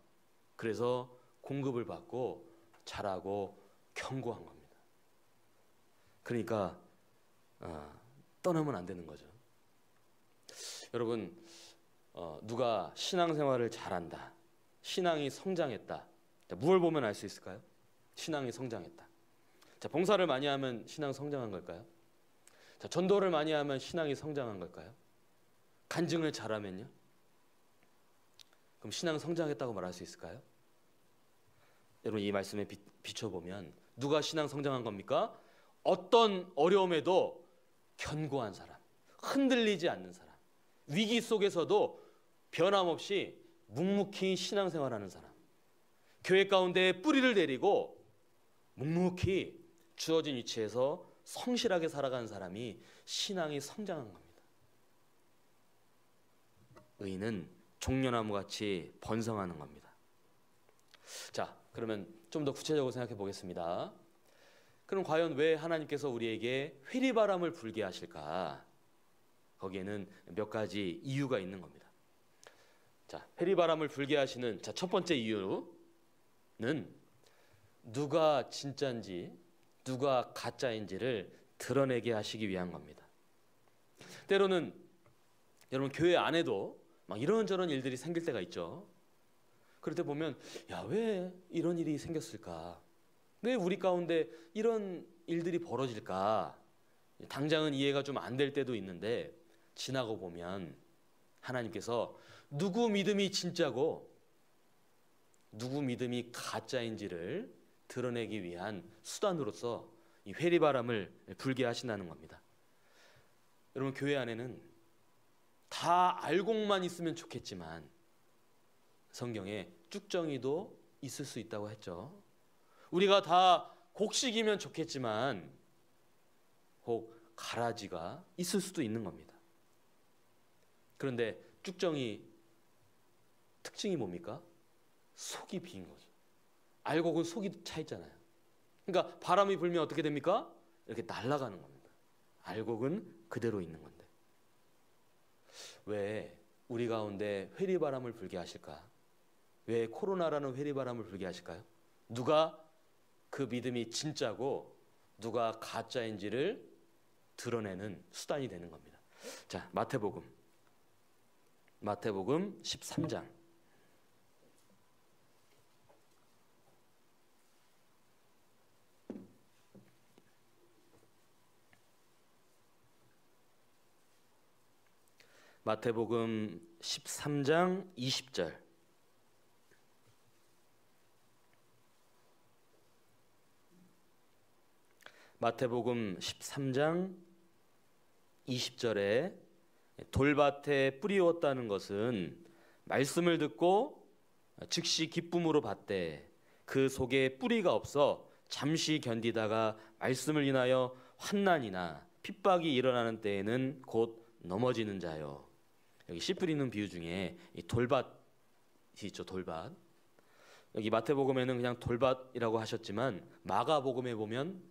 그래서 공급을 받고 자라고 견고한 겁니다. 그러니까 떠나면 안 되는 거죠. 여러분, 누가 신앙생활을 잘한다, 신앙이 성장했다, 자, 무엇을 보면 알 수 있을까요? 신앙이 성장했다. 자, 봉사를 많이 하면 신앙 성장한 걸까요? 자, 전도를 많이 하면 신앙이 성장한 걸까요? 간증을 잘하면요? 그럼 신앙 성장했다고 말할 수 있을까요? 여러분, 이 말씀에 비춰보면 누가 신앙 성장한 겁니까? 어떤 어려움에도 견고한 사람, 흔들리지 않는 사람, 위기 속에서도 변함없이 묵묵히 신앙생활하는 사람, 교회 가운데 뿌리를 내리고 묵묵히 주어진 위치에서 성실하게 살아가는 사람이 신앙이 성장한 겁니다. 의인은 종려나무같이 번성하는 겁니다. 자, 그러면 좀 더 구체적으로 생각해 보겠습니다. 그럼 과연 왜 하나님께서 우리에게 회리바람을 불게 하실까? 거기에는 몇 가지 이유가 있는 겁니다. 자, 회리바람을 불게 하시는 첫 번째 이유는 누가 진짜인지 누가 가짜인지를 드러내게 하시기 위한 겁니다. 때로는 여러분, 교회 안에도 막 이런저런 일들이 생길 때가 있죠. 그럴 때 보면, 야, 왜 이런 일이 생겼을까? 왜 우리 가운데 이런 일들이 벌어질까? 당장은 이해가 좀 안 될 때도 있는데 지나고 보면 하나님께서 누구 믿음이 진짜고 누구 믿음이 가짜인지를 드러내기 위한 수단으로서 이 회리바람을 불게 하신다는 겁니다. 여러분, 교회 안에는 다 알고만 있으면 좋겠지만 성경에 쭉정이도 있을 수 있다고 했죠. 우리가 다 곡식이면 좋겠지만 혹 가라지가 있을 수도 있는 겁니다. 그런데 쭉정이 특징이 뭡니까? 속이 빈 거죠. 알곡은 속이 차 있잖아요. 그러니까 바람이 불면 어떻게 됩니까? 이렇게 날아가는 겁니다. 알곡은 그대로 있는 건데 왜 우리 가운데 회리바람을 불게 하실까? 왜 코로나라는 회리바람을 불게 하실까요? 누가 그 믿음이 진짜고 누가 가짜인지를 드러내는 수단이 되는 겁니다. 자, 마태복음 13장 마태복음 13장 20절. 마태복음 13장 20절에 돌밭에 뿌리었다는 것은 말씀을 듣고 즉시 기쁨으로 받되 그 속에 뿌리가 없어 잠시 견디다가 말씀을 인하여 환난이나 핍박이 일어나는 때에는 곧 넘어지는 자요. 여기 씨 뿌리는 비유 중에 이 돌밭이 있죠. 돌밭. 여기 마태복음에는 그냥 돌밭이라고 하셨지만 마가복음에 보면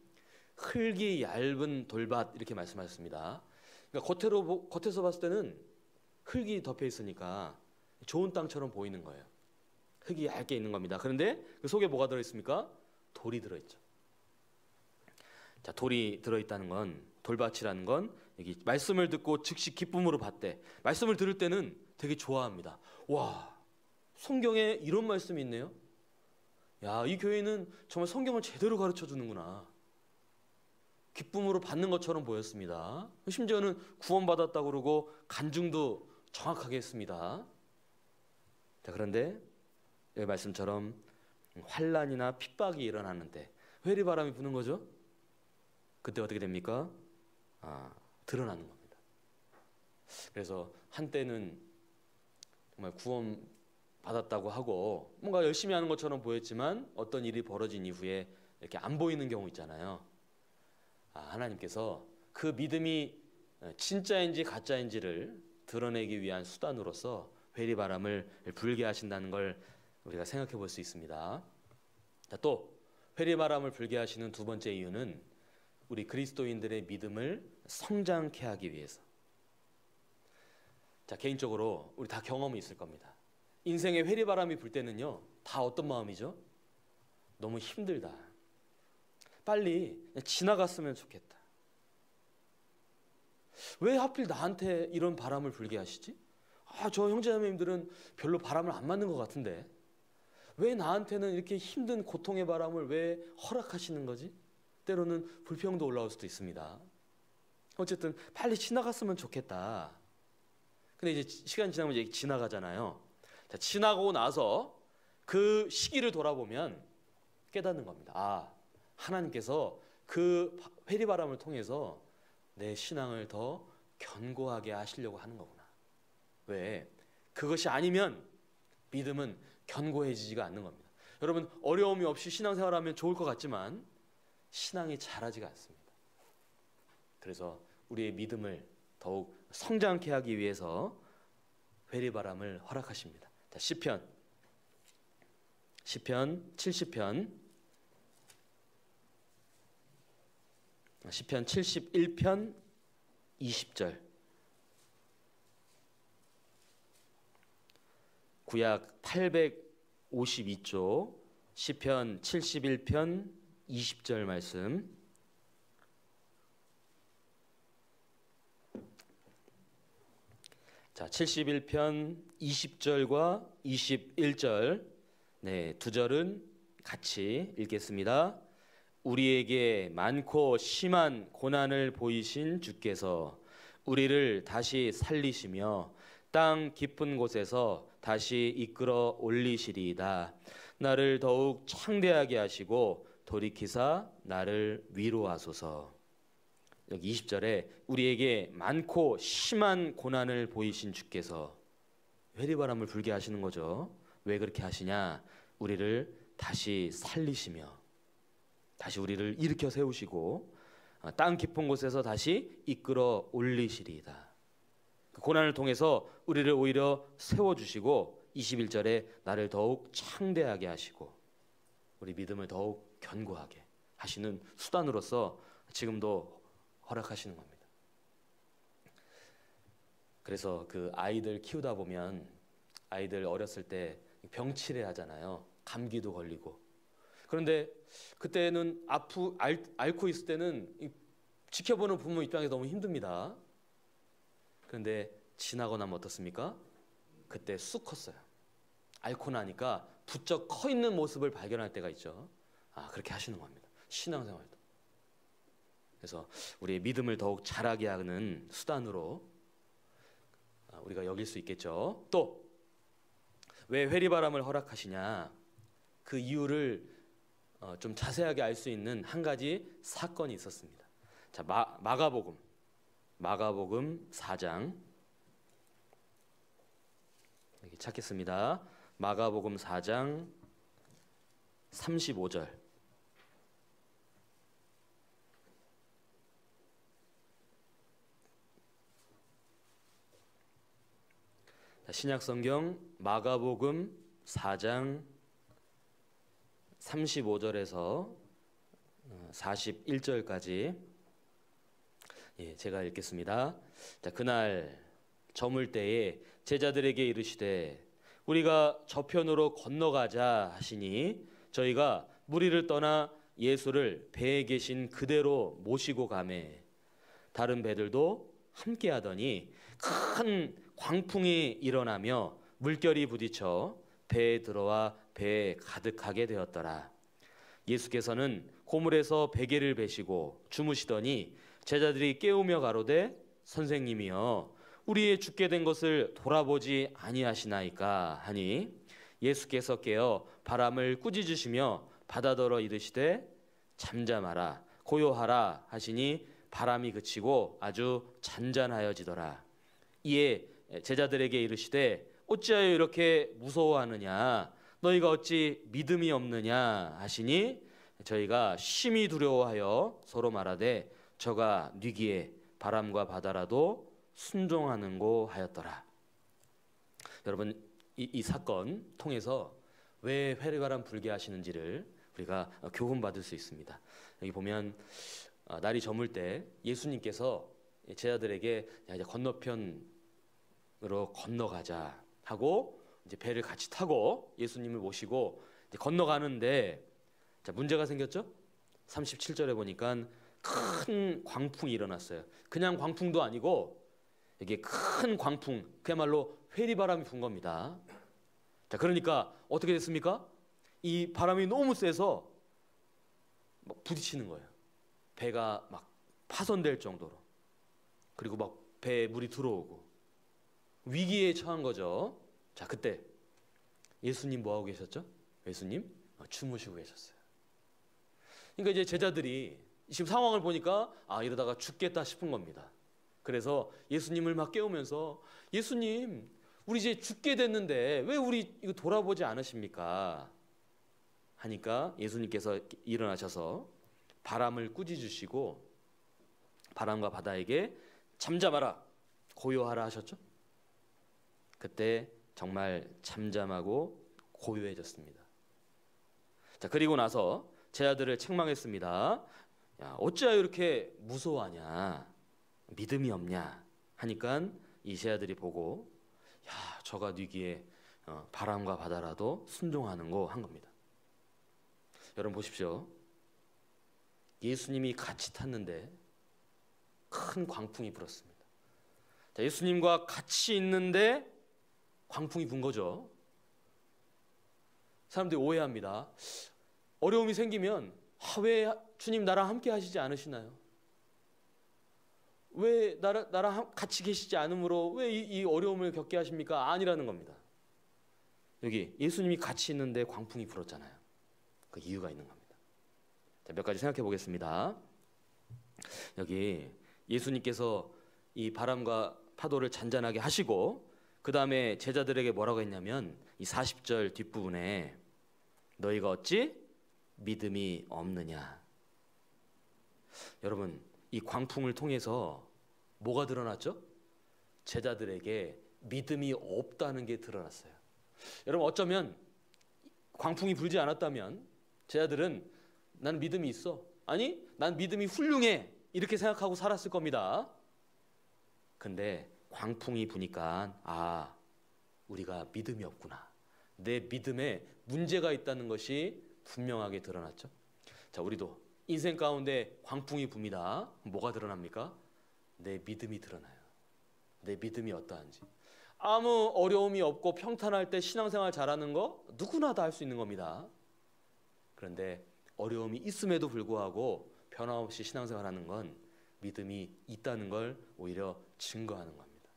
흙이 얇은 돌밭 이렇게 말씀하셨습니다. 그러니까 겉에서 봤을 때는 흙이 덮여 있으니까 좋은 땅처럼 보이는 거예요. 흙이 얇게 있는 겁니다. 그런데 그 속에 뭐가 들어있습니까? 돌이 들어있죠. 자, 돌이 들어있다는 건, 돌밭이라는 건 여기 말씀을 듣고 즉시 기쁨으로 받되, 말씀을 들을 때는 되게 좋아합니다. 와, 성경에 이런 말씀이 있네요. 야, 이 교회는 정말 성경을 제대로 가르쳐 주는구나. 기쁨으로 받는 것처럼 보였습니다. 심지어는 구원받았다고 그러고 간증도 정확하게 했습니다. 자, 그런데 여기 말씀처럼 환난이나 핍박이 일어나는데 회리바람이 부는 거죠. 그때 어떻게 됩니까? 드러나는 겁니다. 그래서 한때는 정말 구원 받았다고 하고 뭔가 열심히 하는 것처럼 보였지만 어떤 일이 벌어진 이후에 이렇게 안 보이는 경우 있잖아요. 하나님께서 그 믿음이 진짜인지 가짜인지를 드러내기 위한 수단으로서 회리바람을 불게 하신다는 걸 우리가 생각해 볼 수 있습니다. 또 회리바람을 불게 하시는 두 번째 이유는 우리 그리스도인들의 믿음을 성장케 하기 위해서. 자, 개인적으로 우리 다 경험이 있을 겁니다. 인생에 회리바람이 불 때는요, 다 어떤 마음이죠? 너무 힘들다. 빨리 지나갔으면 좋겠다. 왜 하필 나한테 이런 바람을 불게 하시지? 저 형제자매님들은 별로 바람을 안 맞는 것 같은데 왜 나한테는 이렇게 힘든 고통의 바람을 왜 허락하시는 거지? 때로는 불평도 올라올 수도 있습니다. 어쨌든 빨리 지나갔으면 좋겠다. 근데 이제 시간 지나면 이제 지나가잖아요. 자, 지나고 나서 그 시기를 돌아보면 깨닫는 겁니다. 하나님께서 그 회리바람을 통해서 내 신앙을 더 견고하게 하시려고 하는 거구나. 왜? 그것이 아니면 믿음은 견고해지지가 않는 겁니다. 여러분, 어려움이 없이 신앙생활하면 좋을 것 같지만 신앙이 자라지가 않습니다. 그래서 우리의 믿음을 더욱 성장케 하기 위해서 회리바람을 허락하십니다. 자, 시편 70편 71편 20절. 구약 852조 시편 71편 20절 말씀. 자, 71편 20절과 21절, 두 절은 같이 읽겠습니다. 우리에게 많고 심한 고난을 보이신 주께서 우리를 다시 살리시며 땅 깊은 곳에서 다시 이끌어 올리시리이다. 나를 더욱 창대하게 하시고 돌이키사 나를 위로하소서. 여기 20절에 우리에게 많고 심한 고난을 보이신 주께서 회리바람을 불게 하시는 거죠. 왜 그렇게 하시냐? 우리를 다시 살리시며 다시 우리를 일으켜 세우시고 땅 깊은 곳에서 다시 이끌어 올리시리이다. 그 고난을 통해서 우리를 오히려 세워주시고 21절에 나를 더욱 창대하게 하시고 우리 믿음을 더욱 견고하게 하시는 수단으로서 지금도 허락하시는 겁니다. 그래서 그 아이들 키우다 보면 아이들 어렸을 때 병치레 하잖아요. 감기도 걸리고. 그런데 그때는 앓고 있을 때는 지켜보는 부모 입장에서 너무 힘듭니다. 그런데 지나고 나면 어떻습니까? 그때 쑥 컸어요. 앓고 나니까 부쩍 커 있는 모습을 발견할 때가 있죠. 그렇게 하시는 겁니다. 신앙생활도. 그래서 우리의 믿음을 더욱 자라게 하는 수단으로 우리가 여길 수 있겠죠. 또 왜 회리바람을 허락하시냐? 그 이유를 좀 자세하게 알 수 있는 한 가지 사건이 있었습니다. 자, 마가복음 4장 여기 찾겠습니다. 마가복음 4장 35절. 신약성경 마가복음 4장 35절에서 41절까지 제가 읽겠습니다. 자, 그날 저물 때에 제자들에게 이르시되 우리가 저편으로 건너가자 하시니 저희가 무리를 떠나 예수를 배에 계신 그대로 모시고 가매 다른 배들도 함께 하더니 큰 광풍이 일어나며 물결이 부딪혀 배에 들어와 배에 가득하게 되었더라. 예수께서는 고물에서 베개를 베시고 주무시더니 제자들이 깨우며 가로되 선생님이여 우리의 죽게 된 것을 돌아보지 아니하시나이까 하니 예수께서 깨어 바람을 꾸짖으시며 바다더러 이르시되 잠잠하라 고요하라 하시니 바람이 그치고 아주 잔잔하여지더라. 이에 제자들에게 이르시되 어찌하여 이렇게 무서워하느냐 너희가 어찌 믿음이 없느냐 하시니 저희가 심히 두려워하여 서로 말하되 저가 뉘기에 바람과 바다라도 순종하는고 하였더라. 여러분 이 사건 통해서 왜 회개바람 불게 하시는지를 우리가 교훈받을 수 있습니다. 여기 보면 날이 저물 때 예수님께서 제자들에게 이제 건너편으로 건너가자 하고 이제 배를 같이 타고 예수님을 모시고 이제 건너가는데 자, 문제가 생겼죠? 37절에 보니까 큰 광풍이 일어났어요. 그냥 광풍도 아니고 이게 큰 광풍, 그야말로 회리바람이 분 겁니다. 자, 그러니까 어떻게 됐습니까? 이 바람이 너무 세서 막 부딪히는 거예요. 배가 막 파손될 정도로. 그리고 막 배에 물이 들어오고 위기에 처한 거죠. 자, 그때 예수님 뭐 하고 계셨죠? 예수님 주무시고 계셨어요. 그러니까 이제 제자들이 지금 상황을 보니까 이러다가 죽겠다 싶은 겁니다. 그래서 예수님을 막 깨우면서 예수님 우리 이제 죽게 됐는데 왜 우리 이거 돌아보지 않으십니까? 하니까 예수님께서 일어나셔서 바람을 꾸짖으시고 바람과 바다에게 잠잠하라 고요하라 하셨죠. 그때 정말 잠잠하고 고요해졌습니다. 자, 그리고 나서 제자들을 책망했습니다. 야, 어찌하여 이렇게 무서워하냐 믿음이 없냐 하니까 이 제자들이 보고 야 저가 뉘기에 바람과 바다라도 순종하는고 한 겁니다. 여러분 보십시오. 예수님이 같이 탔는데 큰 광풍이 불었습니다. 자, 예수님과 같이 있는데 광풍이 분 거죠. 사람들이 오해합니다. 어려움이 생기면 왜 주님 나랑 함께 하시지 않으시나요? 왜 나랑 같이 계시지 않으므로 왜 이 어려움을 겪게 하십니까? 아니라는 겁니다. 여기 예수님이 같이 있는데 광풍이 불었잖아요. 그 이유가 있는 겁니다. 자, 몇 가지 생각해 보겠습니다. 여기 예수님께서 이 바람과 파도를 잔잔하게 하시고 그 다음에 제자들에게 뭐라고 했냐면 이 40절 뒷부분에 너희가 어찌 믿음이 없느냐. 여러분 이 광풍을 통해서 뭐가 드러났죠? 제자들에게 믿음이 없다는 게 드러났어요. 여러분 어쩌면 광풍이 불지 않았다면 제자들은 난 믿음이 있어, 아니 난 믿음이 훌륭해 이렇게 생각하고 살았을 겁니다. 근데 광풍이 부니까 우리가 믿음이 없구나, 내 믿음에 문제가 있다는 것이 분명하게 드러났죠. 자, 우리도 인생 가운데 광풍이 붑니다. 뭐가 드러납니까? 내 믿음이 드러나요. 내 믿음이 어떠한지. 아무 어려움이 없고 평탄할 때 신앙생활 잘하는 거 누구나 다 할 수 있는 겁니다. 그런데 어려움이 있음에도 불구하고 변함없이 신앙생활하는 건 믿음이 있다는 걸 오히려 증거하는 겁니다.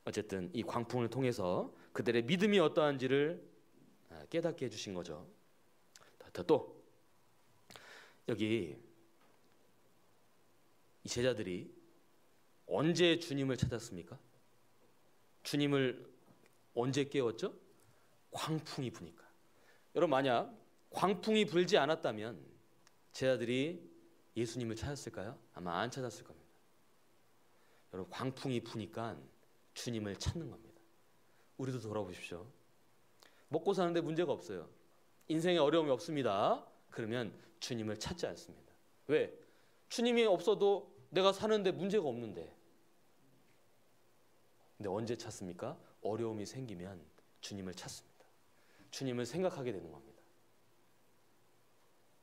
어쨌든 이 광풍을 통해서 그들의 믿음이 어떠한지를 깨닫게 해주신 거죠. 또 여기 이 제자들이 언제 주님을 찾았습니까? 주님을 언제 깨웠죠? 광풍이 부니까. 여러분 만약 광풍이 불지 않았다면 제자들이 예수님을 찾았을까요? 아마 안 찾았을 겁니다. 여러분 광풍이 부니까 주님을 찾는 겁니다. 우리도 돌아보십시오. 먹고 사는데 문제가 없어요. 인생에 어려움이 없습니다. 그러면 주님을 찾지 않습니다. 왜? 주님이 없어도 내가 사는데 문제가 없는데. 근데 언제 찾습니까? 어려움이 생기면 주님을 찾습니다. 주님을 생각하게 되는 겁니다.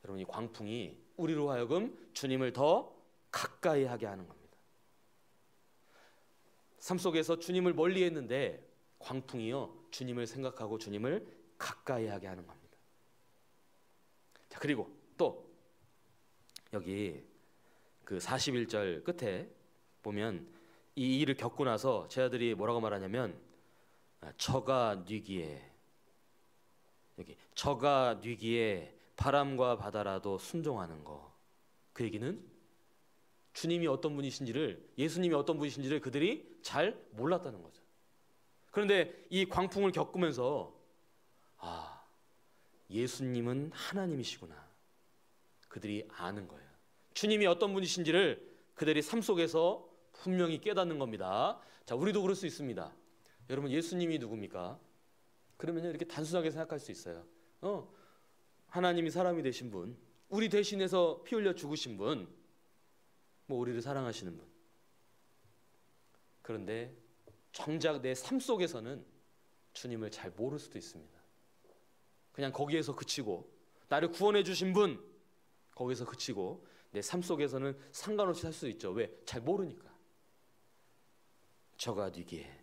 여러분, 이 광풍이 우리로 하여금 주님을 더 가까이 하게 하는 겁니다. 삶 속에서 주님을 멀리 했는데 광풍이요, 주님을 생각하고 주님을 가까이 하게 하는 겁니다. 자, 그리고 또 여기 그 41절 끝에 보면 이 일을 겪고 나서 제 아들이 뭐라고 말하냐면 저가 뉘기에, 여기 저가 뉘기에 바람과 바다라도 순종하는 거. 그 얘기는 주님이 어떤 분이신지를, 예수님이 어떤 분이신지를 그들이 잘 몰랐다는 거죠. 그런데 이 광풍을 겪으면서 아, 예수님은 하나님이시구나, 그들이 아는 거예요. 주님이 어떤 분이신지를 그들이 삶 속에서 분명히 깨닫는 겁니다. 자, 우리도 그럴 수 있습니다. 여러분, 예수님이 누굽니까? 그러면 이렇게 단순하게 생각할 수 있어요. 하나님이 사람이 되신 분, 우리 대신해서 피 흘려 죽으신 분, 뭐 우리를 사랑하시는 분. 그런데 정작 내 삶 속에서는 주님을 잘 모를 수도 있습니다. 그냥 거기에서 그치고, 나를 구원해 주신 분, 거기서 그치고 내 삶 속에서는 상관없이 살 수 있죠. 왜? 잘 모르니까. 저가 뉘기에.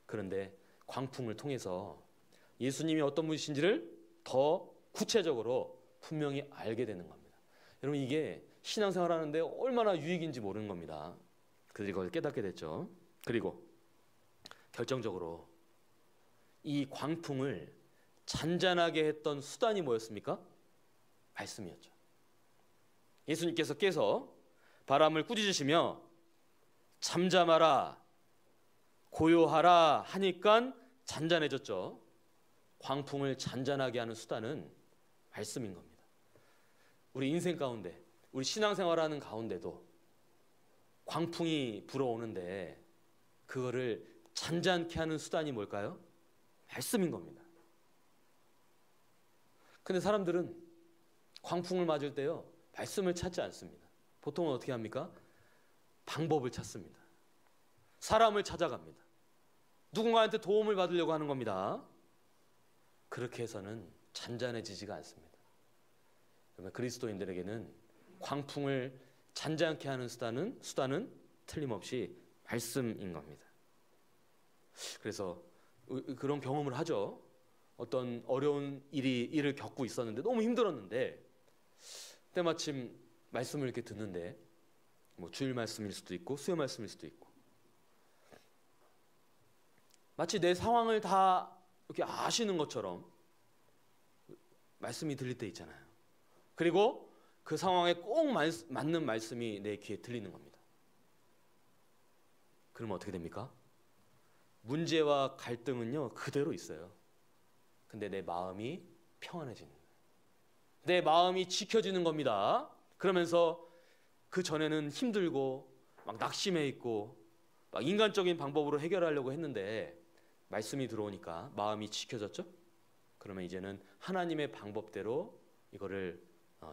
그런데 광풍을 통해서 예수님이 어떤 분이신지를 더 구체적으로 분명히 알게 되는 겁니다. 여러분, 이게 신앙생활 하는데 얼마나 유익인지 모르는 겁니다. 그들이 그걸 깨닫게 됐죠. 그리고 결정적으로 이 광풍을 잔잔하게 했던 수단이 뭐였습니까? 말씀이었죠. 예수님께서 깨서 바람을 꾸짖으시며 잠잠하라, 고요하라 하니까 잔잔해졌죠. 광풍을 잔잔하게 하는 수단은 말씀인 겁니다. 우리 인생 가운데, 우리 신앙생활하는 가운데도 광풍이 불어오는데 그거를 잔잔케 하는 수단이 뭘까요? 말씀인 겁니다. 근데 사람들은 광풍을 맞을 때요, 말씀을 찾지 않습니다. 보통은 어떻게 합니까? 방법을 찾습니다. 사람을 찾아갑니다. 누군가한테 도움을 받으려고 하는 겁니다. 그렇게 해서는 잔잔해지지가 않습니다. 그러면 그리스도인들에게는 광풍을 잔잔케 하는 수단은 틀림없이 말씀인 겁니다. 그래서 그런 경험을 하죠. 어떤 어려운 일을 겪고 있었는데 너무 힘들었는데 때마침 말씀을 이렇게 듣는데, 뭐 주일 말씀일 수도 있고 수요 말씀일 수도 있고, 마치 내 상황을 다 이렇게 아시는 것처럼 말씀이 들릴 때 있잖아요. 그리고 그 상황에 꼭 맞는 말씀이 내 귀에 들리는 겁니다. 그러면 어떻게 됩니까? 문제와 갈등은요, 그대로 있어요. 근데 내 마음이 평안해지는 거예요. 내 마음이 지켜지는 겁니다. 그러면서 그 전에는 힘들고 막 낙심해 있고 막 인간적인 방법으로 해결하려고 했는데 말씀이 들어오니까 마음이 지켜졌죠? 그러면 이제는 하나님의 방법대로 이거를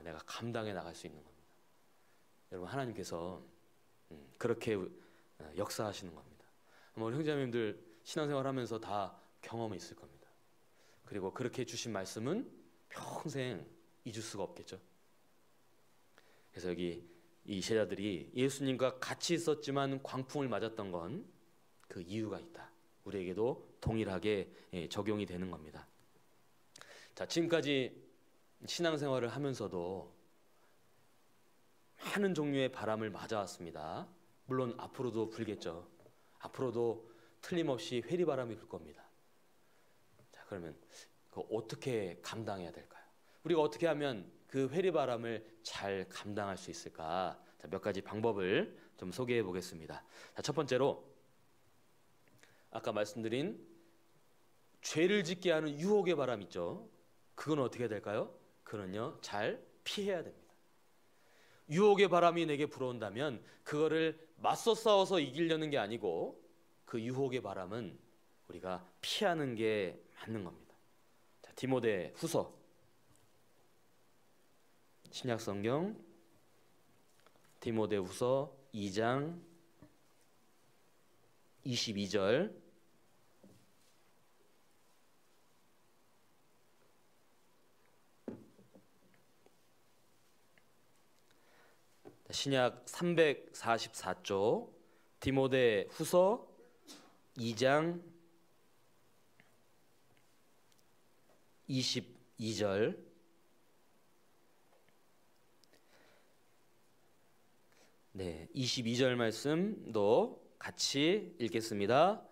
내가 감당해 나갈 수 있는 겁니다. 여러분, 하나님께서 그렇게 역사하시는 겁니다. 아마 우리 형제자매님들 신앙생활 하면서 다 경험이 있을 겁니다. 그리고 그렇게 주신 말씀은 평생 잊을 수가 없겠죠. 그래서 여기 이 제자들이 예수님과 같이 있었지만 광풍을 맞았던 건 그 이유가 있다. 우리에게도 동일하게 적용이 되는 겁니다. 자, 지금까지 신앙생활을 하면서도 많은 종류의 바람을 맞아왔습니다. 물론 앞으로도 불겠죠. 앞으로도 틀림없이 회리바람이 불 겁니다. 자, 그러면 그거 어떻게 감당해야 될까요? 우리가 어떻게 하면 그 회리바람을 잘 감당할 수 있을까? 자, 몇 가지 방법을 좀 소개해 보겠습니다. 자, 첫 번째로 아까 말씀드린 죄를 짓게 하는 유혹의 바람 있죠. 그건 어떻게 해야 될까요? 그건요, 잘 피해야 됩니다. 유혹의 바람이 내게 불어온다면 그거를 맞서 싸워서 이기려는 게 아니고 그 유혹의 바람은 우리가 피하는 게 맞는 겁니다. 자, 디모데 후서 신약 성경 디모데후서 2장 22절. 신약 344조 디모데후서 2장 22절. 네, 22절 말씀도 같이 읽겠습니다.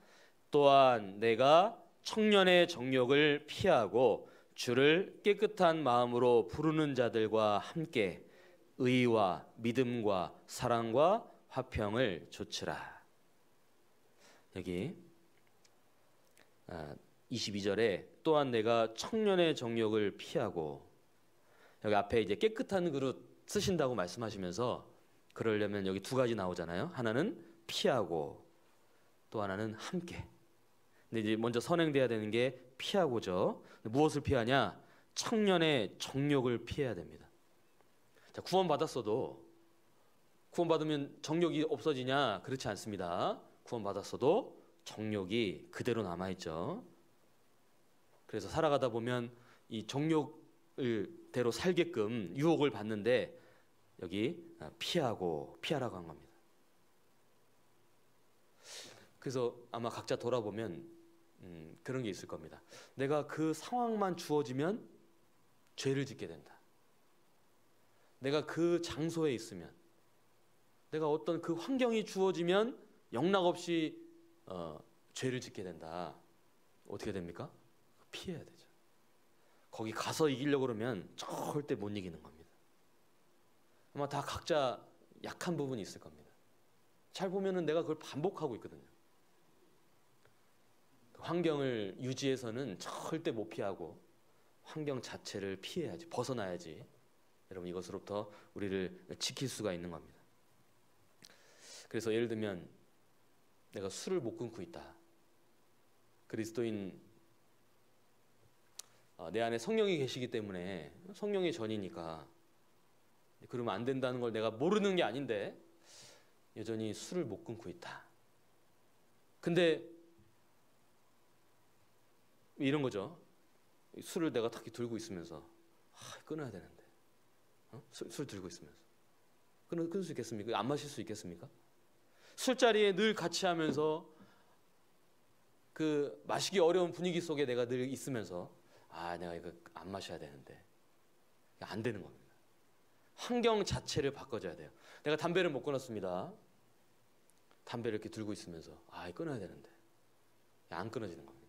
또한 내가 청년의 정욕을 피하고 주를 깨끗한 마음으로 부르는 자들과 함께 의와 믿음과 사랑과 화평을 좇으라. 여기 22절에 또한 내가 청년의 정욕을 피하고, 여기 앞에 이제 깨끗한 그릇 쓰신다고 말씀하시면서 그러려면 여기 두 가지 나오잖아요. 하나는 피하고 또 하나는 함께. 근데 이제 먼저 선행돼야 되는 게 피하고죠. 무엇을 피하냐? 청년의 정욕을 피해야 됩니다. 자, 구원받았어도 구원받으면 정욕이 없어지냐? 그렇지 않습니다. 구원받았어도 정욕이 그대로 남아있죠. 그래서 살아가다 보면 이 정욕대로 살게끔 유혹을 받는데 여기 피하라고 한 겁니다. 그래서 아마 각자 돌아보면 그런 게 있을 겁니다. 내가 그 상황만 주어지면 죄를 짓게 된다. 내가 그 장소에 있으면, 내가 어떤 그 환경이 주어지면 영락없이 죄를 짓게 된다. 어떻게 됩니까? 피해야 되죠. 거기 가서 이기려고 그러면 절대 못 이기는 겁니다. 아마 다 각자 약한 부분이 있을 겁니다. 잘 보면은 내가 그걸 반복하고 있거든요. 그 환경을 유지해서는 절대 못 피하고 환경 자체를 피해야지, 벗어나야지 여러분 이것으로부터 우리를 지킬 수가 있는 겁니다. 그래서 예를 들면 내가 술을 못 끊고 있다. 그리스도인 내 안에 성령이 계시기 때문에 성령의 전이니까 그러면 안 된다는 걸 내가 모르는 게 아닌데 여전히 술을 못 끊고 있다. 근데 이런 거죠. 술을 내가 탁 들고 있으면서 끊어야 되는데 술 들고 있으면서 끊을 수 있겠습니까? 안 마실 수 있겠습니까? 술자리에 늘 같이 하면서 그 마시기 어려운 분위기 속에 내가 늘 있으면서 내가 이거 안 마셔야 되는데 안 되는 겁니다. 환경 자체를 바꿔줘야 돼요. 내가 담배를 못 끊었습니다. 담배를 이렇게 들고 있으면서 끊어야 되는데 안 끊어지는 겁니다.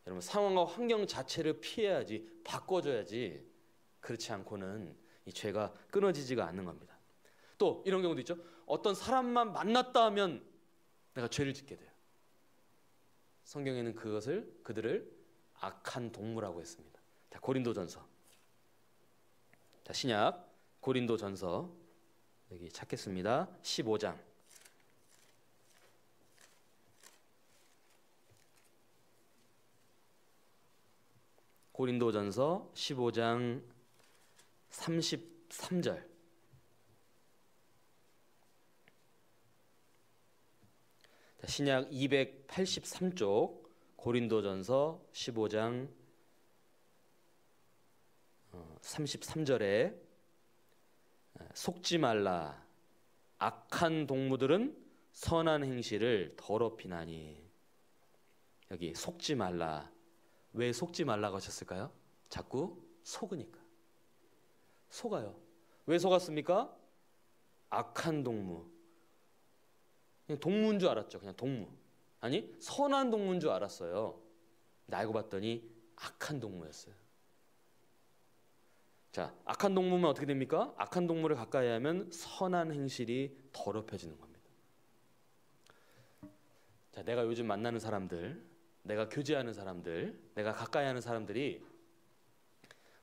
여러분 상황과 환경 자체를 피해야지, 바꿔줘야지, 그렇지 않고는 이 죄가 끊어지지가 않는 겁니다. 또 이런 경우도 있죠. 어떤 사람만 만났다 하면 내가 죄를 짓게 돼요. 성경에는 그들을 악한 동물이라고 했습니다. 자, 고린도전서. 자, 신약 고린도전서 여기 찾겠습니다. 15장. 고린도전서 15장 33절. 자, 신약 283쪽 고린도전서 15장 33절에 속지 말라. 악한 동무들은 선한 행실을 더럽히나니. 여기 속지 말라. 왜 속지 말라고 하셨을까요? 자꾸 속으니까. 속아요. 왜 속았습니까? 악한 동무. 그냥 동무인 줄 알았죠. 그냥 동무. 아니 선한 동무인 줄 알았어요. 근데 알고 봤더니 악한 동무였어요. 자, 악한 동무면 어떻게 됩니까? 악한 동무를 가까이 하면 선한 행실이 더럽혀지는 겁니다. 자, 내가 요즘 만나는 사람들, 내가 교제하는 사람들, 내가 가까이 하는 사람들이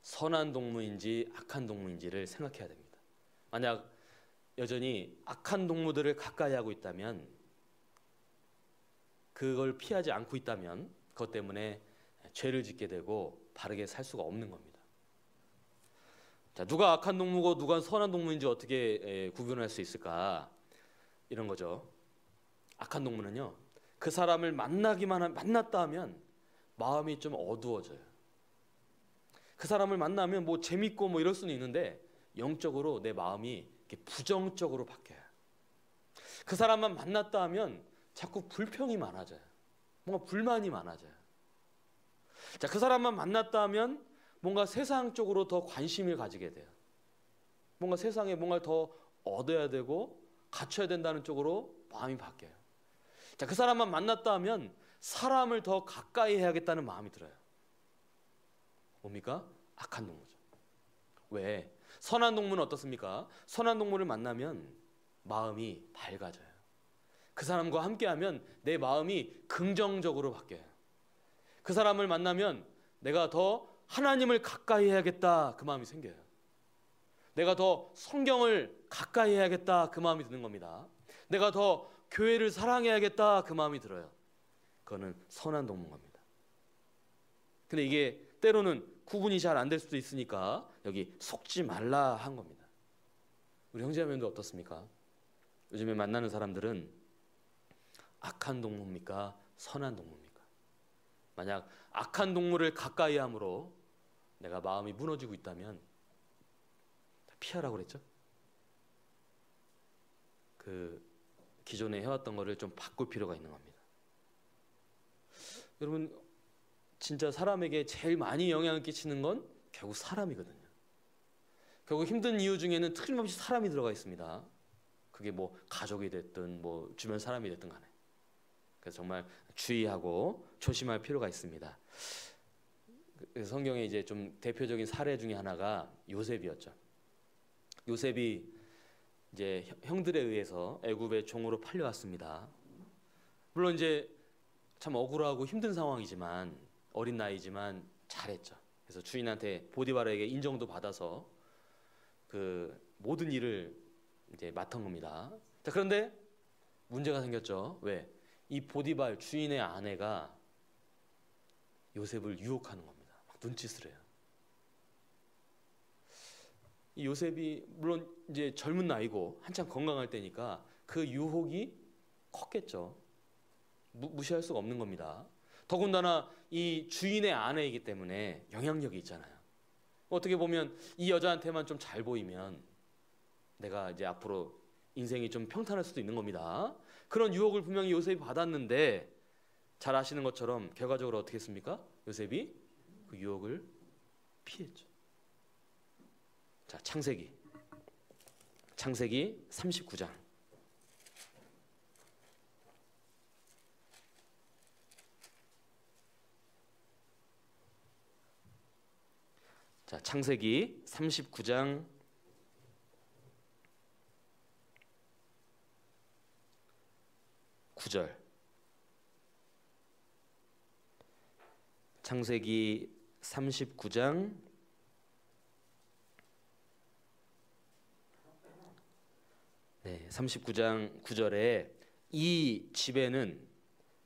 선한 동무인지 악한 동무인지를 생각해야 됩니다. 만약 여전히 악한 동무들을 가까이 하고 있다면, 그걸 피하지 않고 있다면 그것 때문에 죄를 짓게 되고 바르게 살 수가 없는 겁니다. 자, 누가 악한 동무고 누가 선한 동무인지 어떻게 구분할 수 있을까? 이런 거죠. 악한 동무는요, 그 사람을 만났다 하면 마음이 좀 어두워져요. 그 사람을 만나면 뭐 재밌고 뭐 이럴 수는 있는데 영적으로 내 마음이 이렇게 부정적으로 바뀌어요. 그 사람만 만났다 하면 자꾸 불평이 많아져요. 뭔가 불만이 많아져요. 자, 그 사람만 만났다 하면 뭔가 세상 쪽으로 더 관심을 가지게 돼요. 뭔가 세상에 뭔가를 더 얻어야 되고 갖춰야 된다는 쪽으로 마음이 바뀌어요. 자, 그 사람만 만났다 하면 사람을 더 가까이 해야겠다는 마음이 들어요. 뭡니까? 악한 동무죠. 왜? 선한 동무는 어떻습니까? 선한 동무를 만나면 마음이 밝아져요. 그 사람과 함께하면 내 마음이 긍정적으로 바뀌어요. 그 사람을 만나면 내가 더 하나님을 가까이 해야겠다 그 마음이 생겨요. 내가 더 성경을 가까이 해야겠다 그 마음이 드는 겁니다. 내가 더 교회를 사랑해야겠다 그 마음이 들어요. 그거는 선한 동무인 겁니다. 근데 이게 때로는 구분이 잘 안 될 수도 있으니까 여기 속지 말라 한 겁니다. 우리 형제자매도 어떻습니까? 요즘에 만나는 사람들은 악한 동무입니까? 선한 동무입니까? 만약 악한 동무를 가까이 함으로 내가 마음이 무너지고 있다면 피하라고 그랬죠? 그 기존에 해왔던 거를 좀 바꿀 필요가 있는 겁니다. 여러분, 진짜 사람에게 제일 많이 영향을 끼치는 건 결국 사람이거든요. 결국 힘든 이유 중에는 틀림없이 사람이 들어가 있습니다. 그게 뭐 가족이 됐든 뭐 주변 사람이 됐든 간에. 그래서 정말 주의하고 조심할 필요가 있습니다. 성경에 이제 좀 대표적인 사례 중에 하나가 요셉이었죠. 요셉이 이제 형들에 의해서 애굽의 종으로 팔려왔습니다. 물론 이제 참 억울하고 힘든 상황이지만 어린 나이지만 잘했죠. 그래서 주인한테 보디바르에게 인정도 받아서 그 모든 일을 이제 맡은 겁니다. 자, 그런데 문제가 생겼죠. 왜? 이 보디발 주인의 아내가 요셉을 유혹하는 겁니다. 막 눈짓을 해요. 이 요셉이 물론 이제 젊은 나이고 한참 건강할 때니까 그 유혹이 컸겠죠. 무시할 수가 없는 겁니다. 더군다나 이 주인의 아내이기 때문에 영향력이 있잖아요. 어떻게 보면 이 여자한테만 좀 잘 보이면 내가 이제 앞으로 인생이 좀 평탄할 수도 있는 겁니다. 그런 유혹을 분명히 요셉이 받았는데 잘 아시는 것처럼 결과적으로 어떻게 했습니까? 요셉이 그 유혹을 피했죠. 자, 창세기 39장. 자, 창세기 39장 9절. 창세기 39장 39장 9절에 이 집에는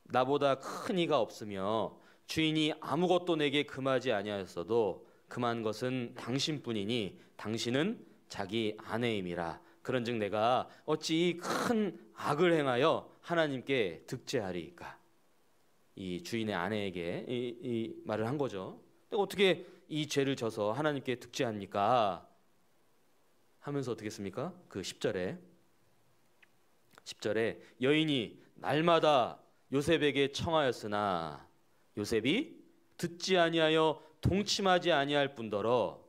나보다 큰 이가 없으며 주인이 아무것도 내게 금하지 아니하였어도 금한 것은 당신뿐이니 당신은 자기 아내임이라. 그런즉 내가 어찌 이 큰 악을 행하여 하나님께 득죄하리이까. 이 주인의 아내에게 이 말을 한 거죠. 어떻게 이 죄를 져서 하나님께 득죄합니까? 하면서 어떻게 했습니까? 그 10절에 여인이 날마다 요셉에게 청하였으나 요셉이 듣지 아니하여 동침하지 아니할 뿐더러,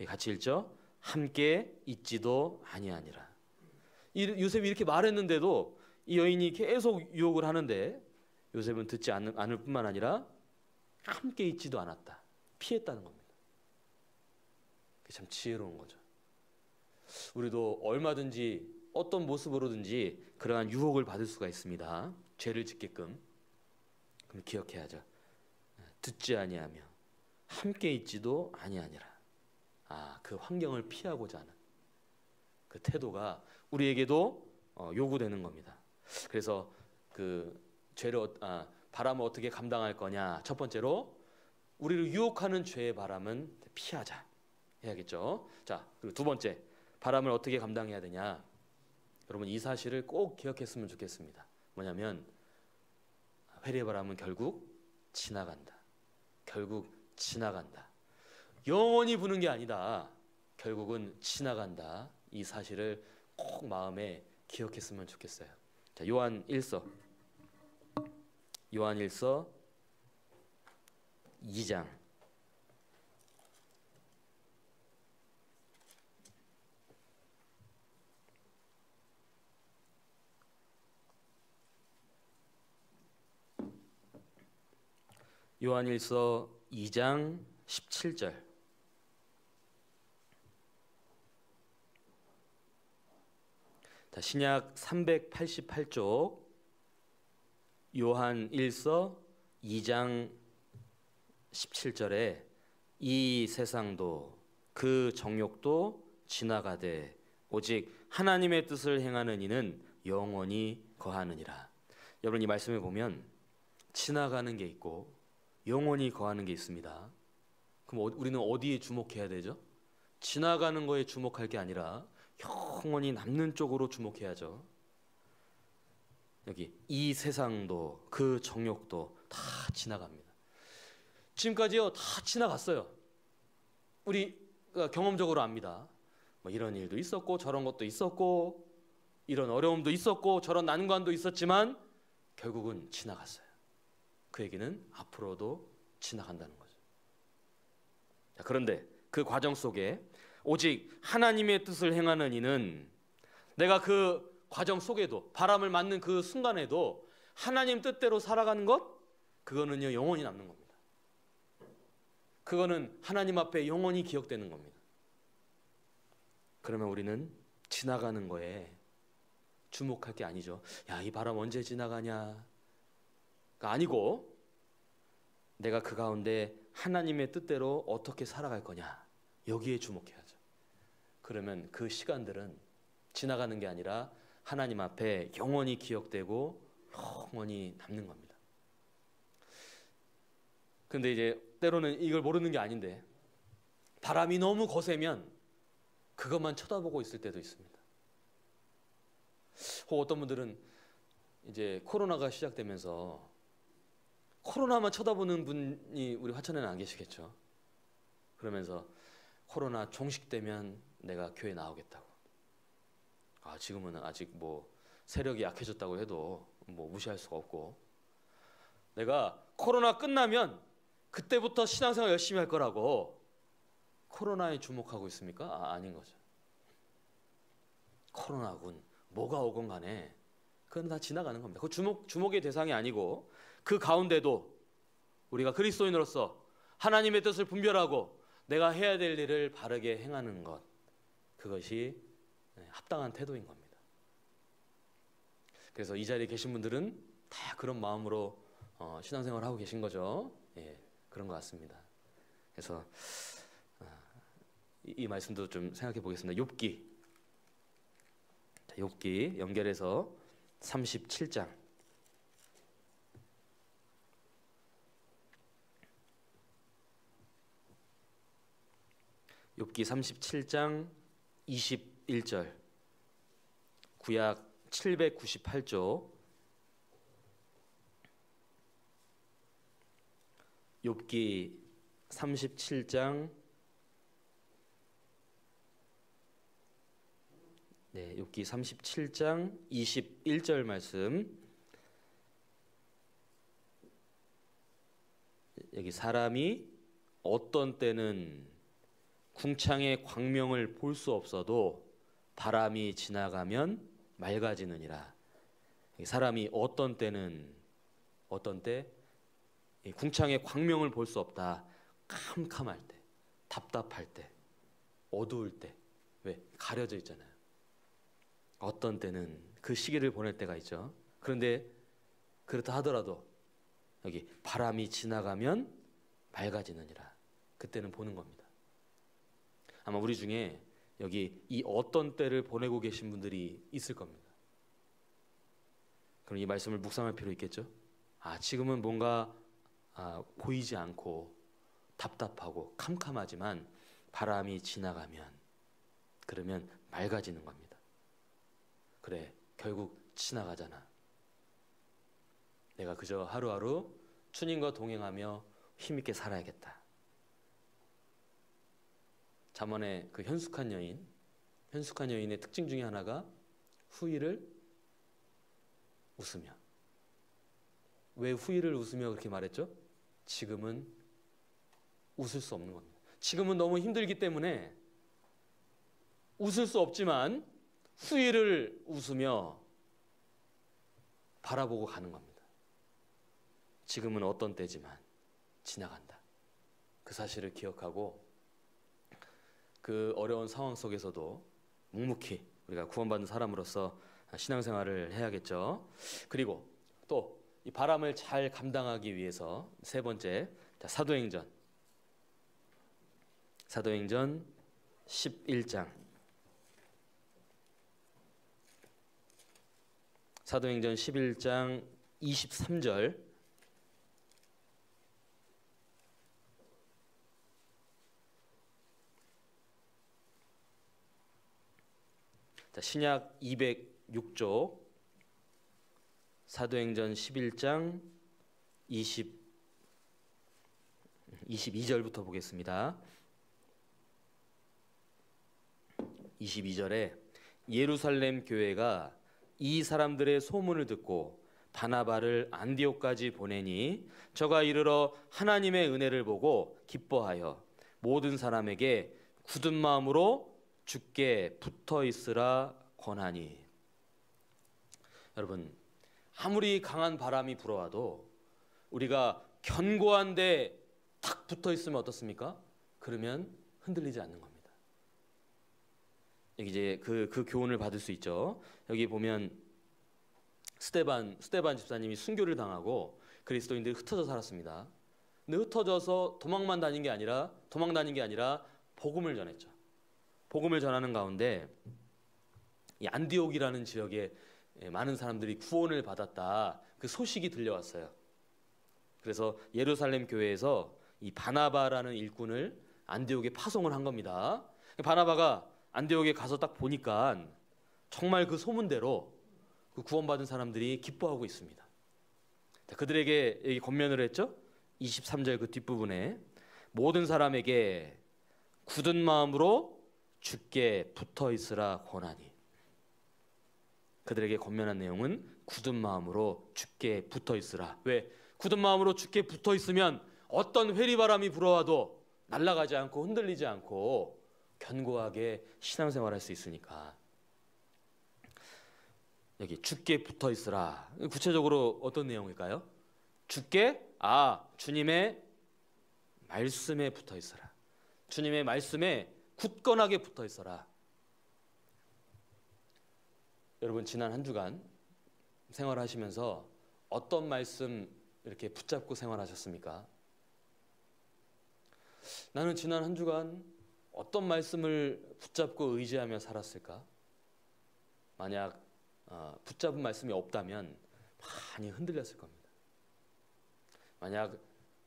같이 읽죠? 함께 있지도 아니하니라. 요셉이 이렇게 말했는데도 이 여인이 계속 유혹을 하는데 요셉은 듣지 않을 뿐만 아니라 함께 있지도 않았다. 피했다는 겁니다. 그게 참 지혜로운 거죠. 우리도 얼마든지 어떤 모습으로든지 그러한 유혹을 받을 수가 있습니다. 죄를 짓게끔. 그럼 기억해야죠. 듣지 아니하며 함께 있지도 아니하니라. 그 환경을 피하고자 하는 그 태도가 우리에게도 요구되는 겁니다. 그래서 그 죄를 바람을 어떻게 감당할 거냐. 첫 번째로 우리를 유혹하는 죄의 바람은 피하자. 해야겠죠. 자, 그리고 두 번째, 바람을 어떻게 감당해야 되냐? 여러분 이 사실을 꼭 기억했으면 좋겠습니다. 뭐냐면 회리의 바람은 결국 지나간다. 결국 지나간다. 영원히 부는 게 아니다. 결국은 지나간다. 이 사실을 꼭 마음에 기억했으면 좋겠어요. 자, 요한1서 2장 요한1서 2장 17절. 자, 신약 388쪽 요한1서 2장 17절에 이 세상도 그 정욕도 지나가되 오직 하나님의 뜻을 행하는 이는 영원히 거하느니라. 여러분 이 말씀에 보면 지나가는 게 있고 영원히 거하는 게 있습니다. 그럼 우리는 어디에 주목해야 되죠? 지나가는 거에 주목할 게 아니라 영원히 남는 쪽으로 주목해야죠. 여기 이 세상도 그 정욕도 다 지나갑니다. 지금까지요 다 지나갔어요. 우리가 경험적으로 압니다. 뭐 이런 일도 있었고 저런 것도 있었고 이런 어려움도 있었고 저런 난관도 있었지만 결국은 지나갔어요. 그 얘기는 앞으로도 지나간다는 거죠. 자, 그런데 그 과정 속에 오직 하나님의 뜻을 행하는 이는 내가 그 과정 속에도 바람을 맞는 그 순간에도 하나님 뜻대로 살아가는 것, 그거는요 영원히 남는 겁니다. 그거는 하나님 앞에 영원히 기억되는 겁니다. 그러면 우리는 지나가는 거에 주목할 게 아니죠. 야, 이 바람 언제 지나가냐? 아니고 내가 그 가운데 하나님의 뜻대로 어떻게 살아갈 거냐, 여기에 주목해야죠. 그러면 그 시간들은 지나가는 게 아니라 하나님 앞에 영원히 기억되고 영원히 남는 겁니다. 근데 이제 때로는 이걸 모르는 게 아닌데 바람이 너무 거세면 그것만 쳐다보고 있을 때도 있습니다. 혹 어떤 분들은 이제 코로나가 시작되면서 코로나만 쳐다보는 분이 우리 화천에는 안 계시겠죠. 그러면서 코로나 종식되면 내가 교회 나오겠다고. 지금은 아직 뭐 세력이 약해졌다고 해도 뭐 무시할 수가 없고, 내가 코로나 끝나면 그때부터 신앙생활 열심히 할 거라고 코로나에 주목하고 있습니까? 아닌 거죠. 코로나군 뭐가 오건 간에 그건 다 지나가는 겁니다. 그 주목의 대상이 아니고 그 가운데도 우리가 그리스도인으로서 하나님의 뜻을 분별하고 내가 해야 될 일을 바르게 행하는 것, 그것이 합당한 태도인 겁니다. 그래서 이 자리에 계신 분들은 다 그런 마음으로 신앙생활을 하고 계신 거죠. 예, 그런 것 같습니다. 그래서 이 말씀도 좀 생각해 보겠습니다. 욥기 연결해서 37장. 욥기 37장 21절. 구약 798조. 욥기 37장 욥기 37장 21절 말씀. 여기 사람이 어떤 때는 궁창의 광명을 볼 수 없어도 바람이 지나가면 맑아지느니라. 사람이 어떤 때는 어떤 때 궁창의 광명을 볼 수 없다. 캄캄할 때, 답답할 때, 어두울 때, 왜? 가려져 있잖아요. 어떤 때는 그 시기를 보낼 때가 있죠. 그런데 그렇다 하더라도 여기 바람이 지나가면 밝아지느니라. 그때는 보는 겁니다. 아마 우리 중에 여기 이 어떤 때를 보내고 계신 분들이 있을 겁니다. 그럼 이 말씀을 묵상할 필요 있겠죠? 지금은 뭔가 보이지 않고 답답하고 캄캄하지만 바람이 지나가면 그러면 맑아지는 겁니다. 그래, 결국 지나가잖아. 내가 그저 하루하루 주님과 동행하며 힘있게 살아야겠다. 잠언의 그 현숙한 여인의 특징 중에 하나가 후일을 웃으며. 왜 후일을 웃으며 그렇게 말했죠? 지금은 웃을 수 없는 겁니다. 지금은 너무 힘들기 때문에 웃을 수 없지만 후일을 웃으며 바라보고 가는 겁니다. 지금은 어떤 때지만 지나간다. 그 사실을 기억하고 그 어려운 상황 속에서도 묵묵히 우리가 구원받은 사람으로서 신앙생활을 해야겠죠. 그리고 또 이 바람을 잘 감당하기 위해서 세 번째, 사도행전 11장. 사도행전 11장 23절. 신약 206쪽 사도행전 11장 22절부터 보겠습니다. 22절에 예루살렘 교회가 이 사람들의 소문을 듣고 바나바를 안디옥까지 보내니 저가 이르러 하나님의 은혜를 보고 기뻐하여 모든 사람에게 굳은 마음으로 주께 붙어 있으라 권하니. 여러분, 아무리 강한 바람이 불어와도 우리가 견고한데 탁 붙어 있으면 어떻습니까? 그러면 흔들리지 않는 겁니다. 여기 이제 그 교훈을 받을 수 있죠. 여기 보면 스데반 집사님이 순교를 당하고 그리스도인들이 흩어져 살았습니다. 근데 흩어져서 도망 다닌 게 아니라 복음을 전했죠. 복음을 전하는 가운데 이 안디옥이라는 지역에 많은 사람들이 구원을 받았다. 그 소식이 들려왔어요. 그래서 예루살렘 교회에서 이 바나바라는 일꾼을 안디옥에 파송을 한 겁니다. 바나바가 안디옥에 가서 딱 보니까 정말 그 소문대로 그 구원받은 사람들이 기뻐하고 있습니다. 그들에게 여기 권면을 했죠. 23절 그 뒷부분에 모든 사람에게 굳은 마음으로 주께 붙어 있으라 권하니. 그들에게 권면한 내용은 굳은 마음으로 주께 붙어 있으라. 왜? 굳은 마음으로 주께 붙어 있으면 어떤 회리바람이 불어와도 날아가지 않고 흔들리지 않고 견고하게 신앙생활할 수 있으니까. 여기 주께 붙어 있으라. 구체적으로 어떤 내용일까요? 주께, 주님의 말씀에 붙어 있어라. 주님의 말씀에 굳건하게 붙어 있어라. 여러분, 지난 한 주간 생활하시면서 어떤 말씀 이렇게 붙잡고 생활하셨습니까? 나는 지난 한 주간 어떤 말씀을 붙잡고 의지하며 살았을까? 만약 붙잡은 말씀이 없다면 많이 흔들렸을 겁니다. 만약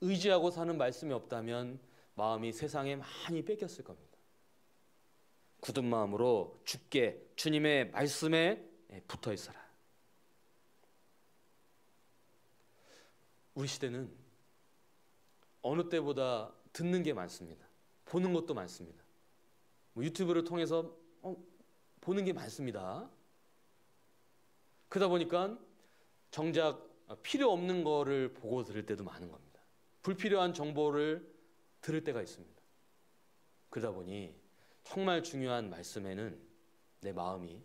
의지하고 사는 말씀이 없다면 마음이 세상에 많이 뺏겼을 겁니다. 굳은 마음으로 주께, 주님의 말씀에 붙어 있어라. 우리 시대는 어느 때보다 듣는 게 많습니다. 보는 것도 많습니다. 유튜브를 통해서 보는 게 많습니다. 그러다 보니까 정작 필요 없는 거를 보고 들을 때도 많은 겁니다. 불필요한 정보를 들을 때가 있습니다. 그러다 보니 정말 중요한 말씀에는 내 마음이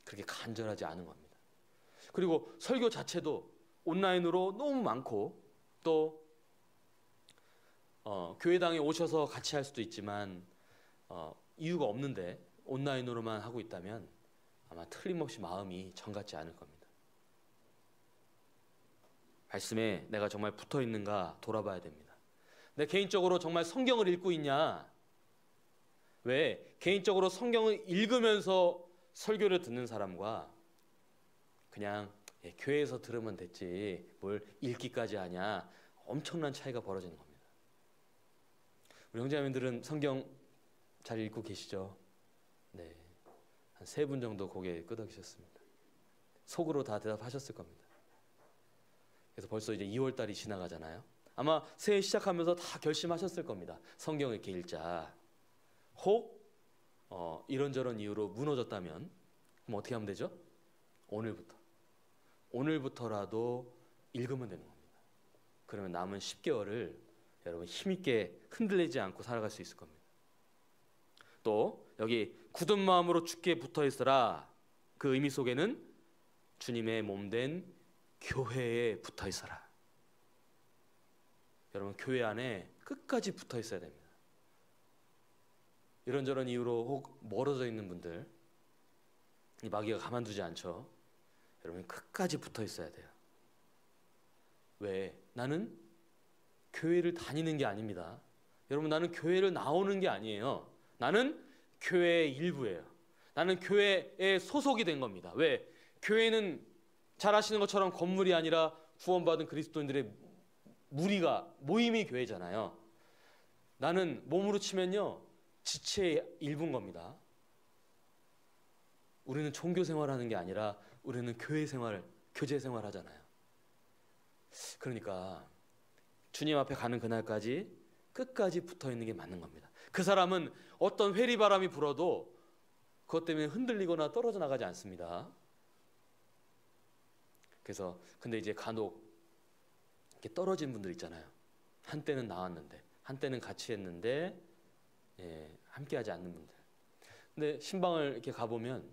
그렇게 간절하지 않은 겁니다. 그리고 설교 자체도 온라인으로 너무 많고 또 교회당에 오셔서 같이 할 수도 있지만 이유가 없는데 온라인으로만 하고 있다면 아마 틀림없이 마음이 정같지 않을 겁니다. 말씀에 내가 정말 붙어 있는가 돌아봐야 됩니다. 내 개인적으로 정말 성경을 읽고 있냐? 왜 개인적으로 성경을 읽으면서 설교를 듣는 사람과 그냥 교회에서 들으면 됐지 뭘 읽기까지 하냐, 엄청난 차이가 벌어지는 겁니다. 우리 형제자매들은 성경 잘 읽고 계시죠? 네, 한 3분 정도 고개 끄덕이셨습니다. 속으로 다 대답하셨을 겁니다. 그래서 벌써 이제 2월 달이 지나가잖아요. 아마 새해 시작하면서 다 결심하셨을 겁니다. 성경을 이렇게 읽자. 혹 이런저런 이유로 무너졌다면 그럼 어떻게 하면 되죠? 오늘부터라도 읽으면 되는 겁니다. 그러면 남은 10개월을 여러분 힘있게 흔들리지 않고 살아갈 수 있을 겁니다. 또 여기 굳은 마음으로 주께 붙어 있으라, 그 의미 속에는 주님의 몸된 교회에 붙어 있어라. 여러분 교회 안에 끝까지 붙어 있어야 됩니다. 이런저런 이유로 혹 멀어져 있는 분들, 이 마귀가 가만두지 않죠. 여러분 끝까지 붙어 있어야 돼요. 왜? 나는 교회를 다니는 게 아닙니다. 여러분 나는 교회를 나오는 게 아니에요. 나는 교회의 일부예요. 나는 교회에 소속이 된 겁니다. 왜? 교회는 잘 아시는 것처럼 건물이 아니라 구원받은 그리스도인들의 모임이 교회잖아요. 나는 몸으로 치면요 지체의 일부인 겁니다. 우리는 종교 생활하는 게 아니라 우리는 교회 생활, 교제 생활 하잖아요. 그러니까 주님 앞에 가는 그날까지 끝까지 붙어 있는 게 맞는 겁니다. 그 사람은 어떤 회리바람이 불어도 그것 때문에 흔들리거나 떨어져 나가지 않습니다. 그래서 근데 이제 간혹 이렇게 떨어진 분들 있잖아요. 한때는 나왔는데, 한때는 같이 했는데 함께하지 않는 분들. 근데 신방을 이렇게 가보면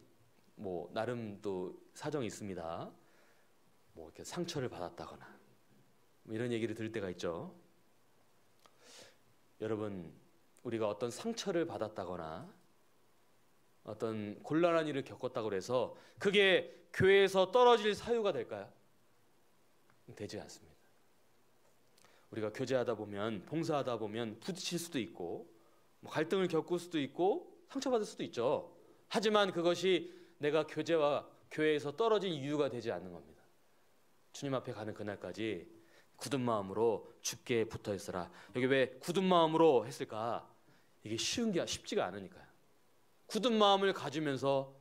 뭐 나름 또 사정이 있습니다. 뭐 이렇게 상처를 받았다거나 뭐 이런 얘기를 들을 때가 있죠. 여러분 우리가 어떤 상처를 받았다거나 어떤 곤란한 일을 겪었다고 해서 그게 교회에서 떨어질 사유가 될까요? 되지 않습니다. 우리가 교제하다 보면, 봉사하다 보면 부딪힐 수도 있고 뭐 갈등을 겪을 수도 있고 상처받을 수도 있죠. 하지만 그것이 내가 교제와 교회에서 떨어진 이유가 되지 않는 겁니다. 주님 앞에 가는 그날까지 굳은 마음으로 주께 붙어 있으라. 여기 왜 굳은 마음으로 했을까? 이게 쉽지가 않으니까요. 굳은 마음을 가지면서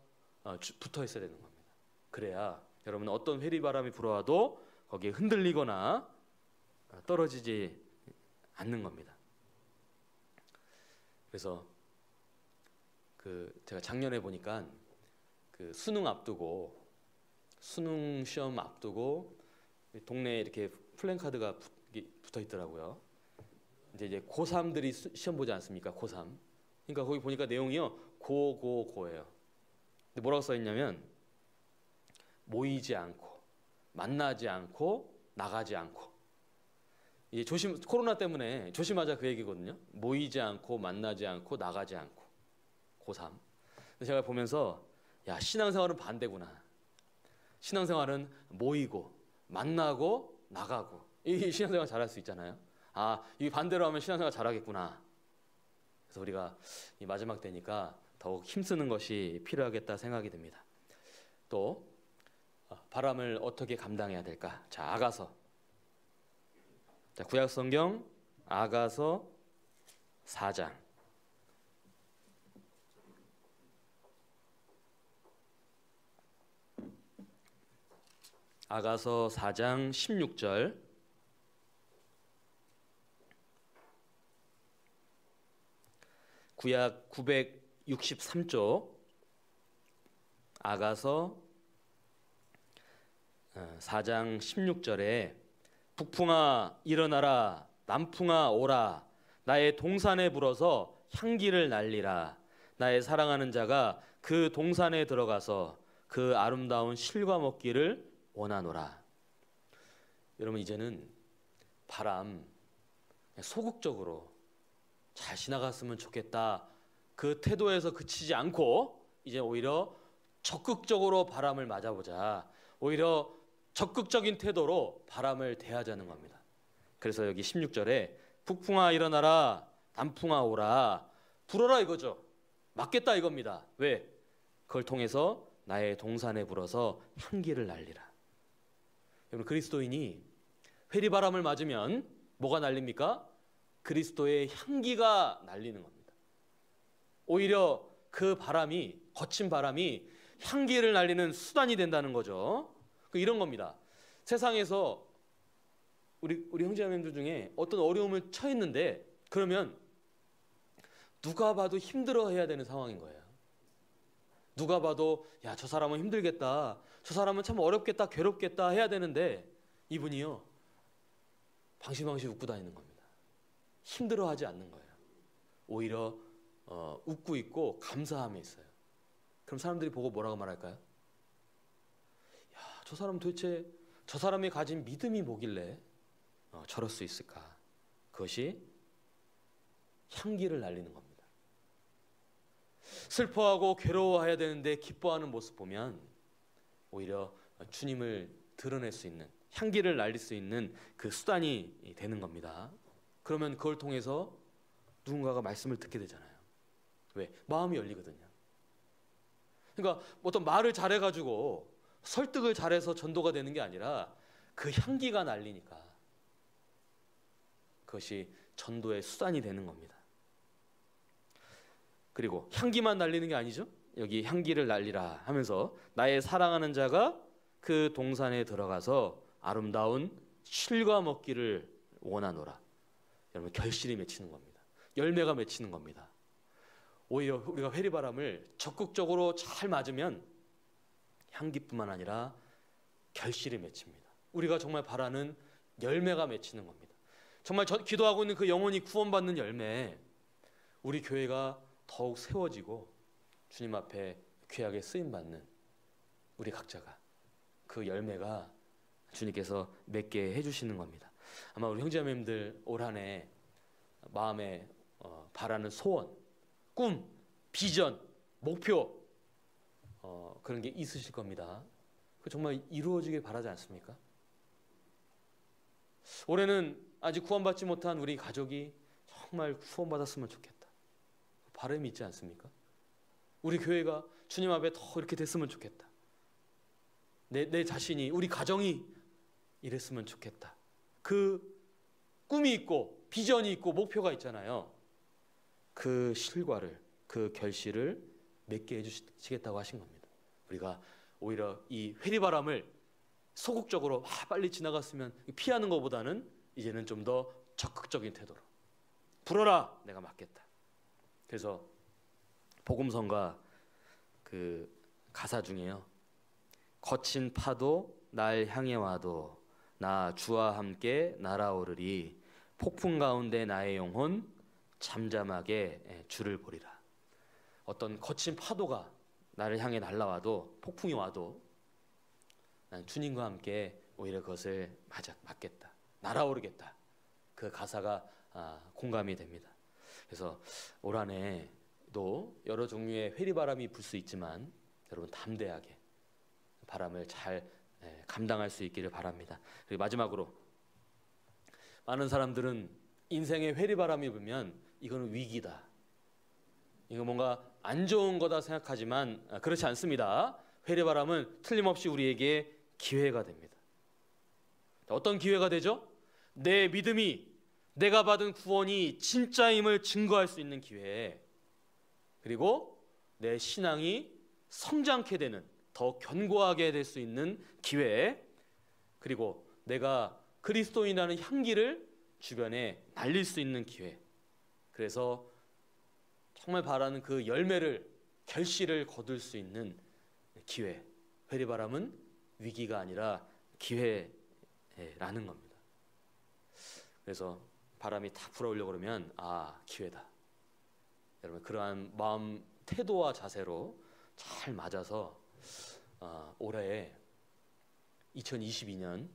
붙어 있어야 되는 겁니다. 그래야 여러분 어떤 회리바람이 불어와도 거기에 흔들리거나 떨어지지 않는 겁니다. 그래서 제가 작년에 보니까 수능 시험 앞두고 동네에 이렇게 플랜카드가 붙어 있더라고요. 이제 고3들이 시험 보지 않습니까? 고3. 그러니까 거기 보니까 내용이요. 고예요. 근데 뭐라고 써 있냐면 모이지 않고, 만나지 않고, 나가지 않고. 이제 코로나 때문에 조심하자 그 얘기거든요. 모이지 않고, 만나지 않고, 나가지 않고. 고3. 근데 제가 보면서 야, 신앙생활은 반대구나. 신앙생활은 모이고, 만나고, 나가고. 이 신앙생활 잘할 수 있잖아요. 아, 이 반대로 하면 신앙생활 잘하겠구나. 그래서 우리가 이 마지막 때니까 더욱 힘쓰는 것이 필요하겠다 생각이 듭니다. 또 바람을 어떻게 감당해야 될까? 자, 아가서. 자, 구약성경 아가서 4장. 아가서 4장 16절. 구약 963쪽 아가서 4장 16절에 북풍아 일어나라, 남풍아 오라, 나의 동산에 불어서 향기를 날리라, 나의 사랑하는 자가 그 동산에 들어가서 그 아름다운 실과 먹기를 원하노라. 여러분 이제는 바람 소극적으로 잘 지나갔으면 좋겠다 그 태도에서 그치지 않고 이제 오히려 적극적으로 바람을 맞아보자. 오히려 적극적인 태도로 바람을 대하자는 겁니다. 그래서 여기 16절에 북풍아 일어나라, 남풍아 오라, 불어라 이거죠. 맞겠다 이겁니다. 왜? 그걸 통해서 나의 동산에 불어서 향기를 날리라. 여러분 그리스도인이 회리바람을 맞으면 뭐가 날립니까? 그리스도의 향기가 날리는 겁니다. 오히려 그 바람이, 거친 바람이 향기를 날리는 수단이 된다는 거죠. 이런 겁니다. 세상에서 우리 형제자매들 중에 어떤 어려움을 처했는데 그러면 누가 봐도 힘들어해야 되는 상황인 거예요. 누가 봐도 야, 저 사람은 힘들겠다, 저 사람은 참 어렵겠다, 괴롭겠다 해야 되는데 이분이요, 방실방실 웃고 다니는 겁니다. 힘들어하지 않는 거예요. 오히려 웃고 있고 감사함에 있어요. 그럼 사람들이 보고 뭐라고 말할까요? 야, 저 사람 도대체 저 사람이 가진 믿음이 뭐길래 저럴 수 있을까? 그것이 향기를 날리는 겁니다. 슬퍼하고 괴로워해야 되는데 기뻐하는 모습 보면 오히려 주님을 드러낼 수 있는, 향기를 날릴 수 있는 그 수단이 되는 겁니다. 그러면 그걸 통해서 누군가가 말씀을 듣게 되잖아요. 왜? 마음이 열리거든요. 그러니까 어떤 말을 잘해가지고 설득을 잘해서 전도가 되는 게 아니라 그 향기가 날리니까 그것이 전도의 수단이 되는 겁니다. 그리고 향기만 날리는 게 아니죠. 여기 향기를 날리라 하면서 나의 사랑하는 자가 그 동산에 들어가서 아름다운 실과 먹기를 원하노라. 여러분, 결실이 맺히는 겁니다. 열매가 맺히는 겁니다. 오히려 우리가 회리바람을 적극적으로 잘 맞으면 향기뿐만 아니라 결실이 맺힙니다. 우리가 정말 바라는 열매가 맺히는 겁니다. 정말 기도하고 있는 그 영혼이 구원받는 열매, 우리 교회가 더욱 세워지고 주님 앞에 귀하게 쓰임받는 우리 각자가, 그 열매가 주님께서 맺게 해주시는 겁니다. 아마 우리 형제자매님들 올 한 해 마음에 바라는 소원, 꿈, 비전, 목표 그런 게 있으실 겁니다. 정말 이루어지길 바라지 않습니까? 올해는 아직 구원받지 못한 우리 가족이 정말 구원받았으면 좋겠다, 바람이 있지 않습니까? 우리 교회가 주님 앞에 더 이렇게 됐으면 좋겠다, 내 자신이, 우리 가정이 이랬으면 좋겠다, 그 꿈이 있고 비전이 있고 목표가 있잖아요. 그 실과를, 그 결실을 맺게 해주시겠다고 하신 겁니다. 우리가 오히려 이 회리바람을 소극적으로 빨리 지나갔으면 피하는 것보다는 이제는 좀 더 적극적인 태도로, 불어라, 내가 막겠다. 그래서 복음성가 그 가사 중에요, 거친 파도 날 향해 와도 나 주와 함께 날아오르리, 폭풍 가운데 나의 영혼 잠잠하게 주를 보리라. 어떤 거친 파도가 나를 향해 날아와도, 폭풍이 와도 난 주님과 함께 오히려 그것을 맞겠다, 날아오르겠다. 그 가사가 공감이 됩니다. 그래서 올 한 해도 여러 종류의 회리바람이 불 수 있지만 여러분 담대하게 바람을 잘 감당할 수 있기를 바랍니다. 그리고 마지막으로, 많은 사람들은 인생에 회리바람이 불면 이거는 위기다, 이거 뭔가 안 좋은 거다 생각하지만 그렇지 않습니다. 회리바람은 틀림없이 우리에게 기회가 됩니다. 어떤 기회가 되죠? 내 믿음이, 내가 받은 구원이 진짜임을 증거할 수 있는 기회, 그리고 내 신앙이 성장케 되는, 더 견고하게 될 수 있는 기회, 그리고 내가 그리스도인이라는 향기를 주변에 날릴 수 있는 기회, 그래서 정말 바라는 그 열매를, 결실을 거둘 수 있는 기회. 회리바람은 위기가 아니라 기회라는 겁니다. 그래서 바람이 탁 불어오려고 그러면 기회다. 여러분, 그러한 마음, 태도와 자세로 잘 맞아서 올해 2022년이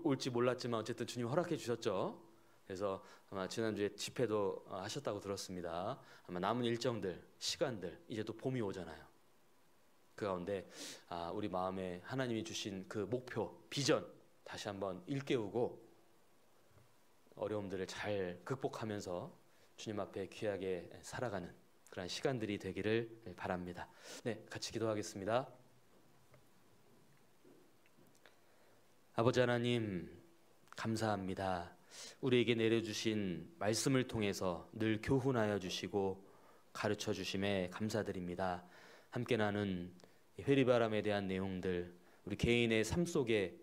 올지 몰랐지만 어쨌든 주님 허락해 주셨죠. 그래서 아마 지난주에 집회도 하셨다고 들었습니다. 아마 남은 일정들, 시간들, 이제 또 봄이 오잖아요. 그 가운데 우리 마음에 하나님이 주신 그 목표, 비전 다시 한번 일깨우고 어려움들을 잘 극복하면서 주님 앞에 귀하게 살아가는 그런 시간들이 되기를 바랍니다. 네, 같이 기도하겠습니다. 아버지 하나님, 감사합니다. 우리에게 내려주신 말씀을 통해서 늘 교훈하여 주시고 가르쳐 주심에 감사드립니다. 함께 나눈 회리바람에 대한 내용들 우리 개인의 삶 속에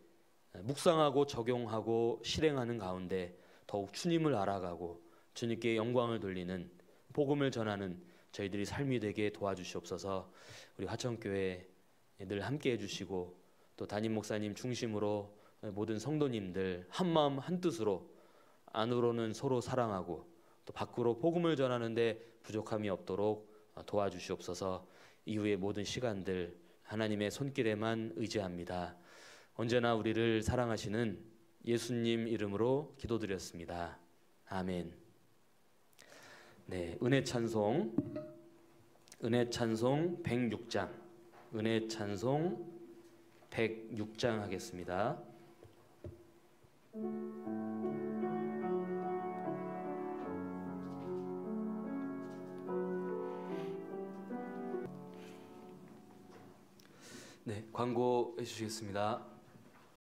묵상하고 적용하고 실행하는 가운데 더욱 주님을 알아가고 주님께 영광을 돌리는 복음을 전하는 저희들이 삶이 되게 도와주시옵소서. 우리 화천교회 늘 함께 해주시고 또 담임 목사님 중심으로 모든 성도님들 한마음 한뜻으로 안으로는 서로 사랑하고 또 밖으로 복음을 전하는데 부족함이 없도록 도와주시옵소서. 이후의 모든 시간들 하나님의 손길에만 의지합니다. 언제나 우리를 사랑하시는 예수님 이름으로 기도드렸습니다. 아멘. 네, 은혜 찬송 106장, 은혜 찬송 106장 하겠습니다. 네, 광고해 주시겠습니다.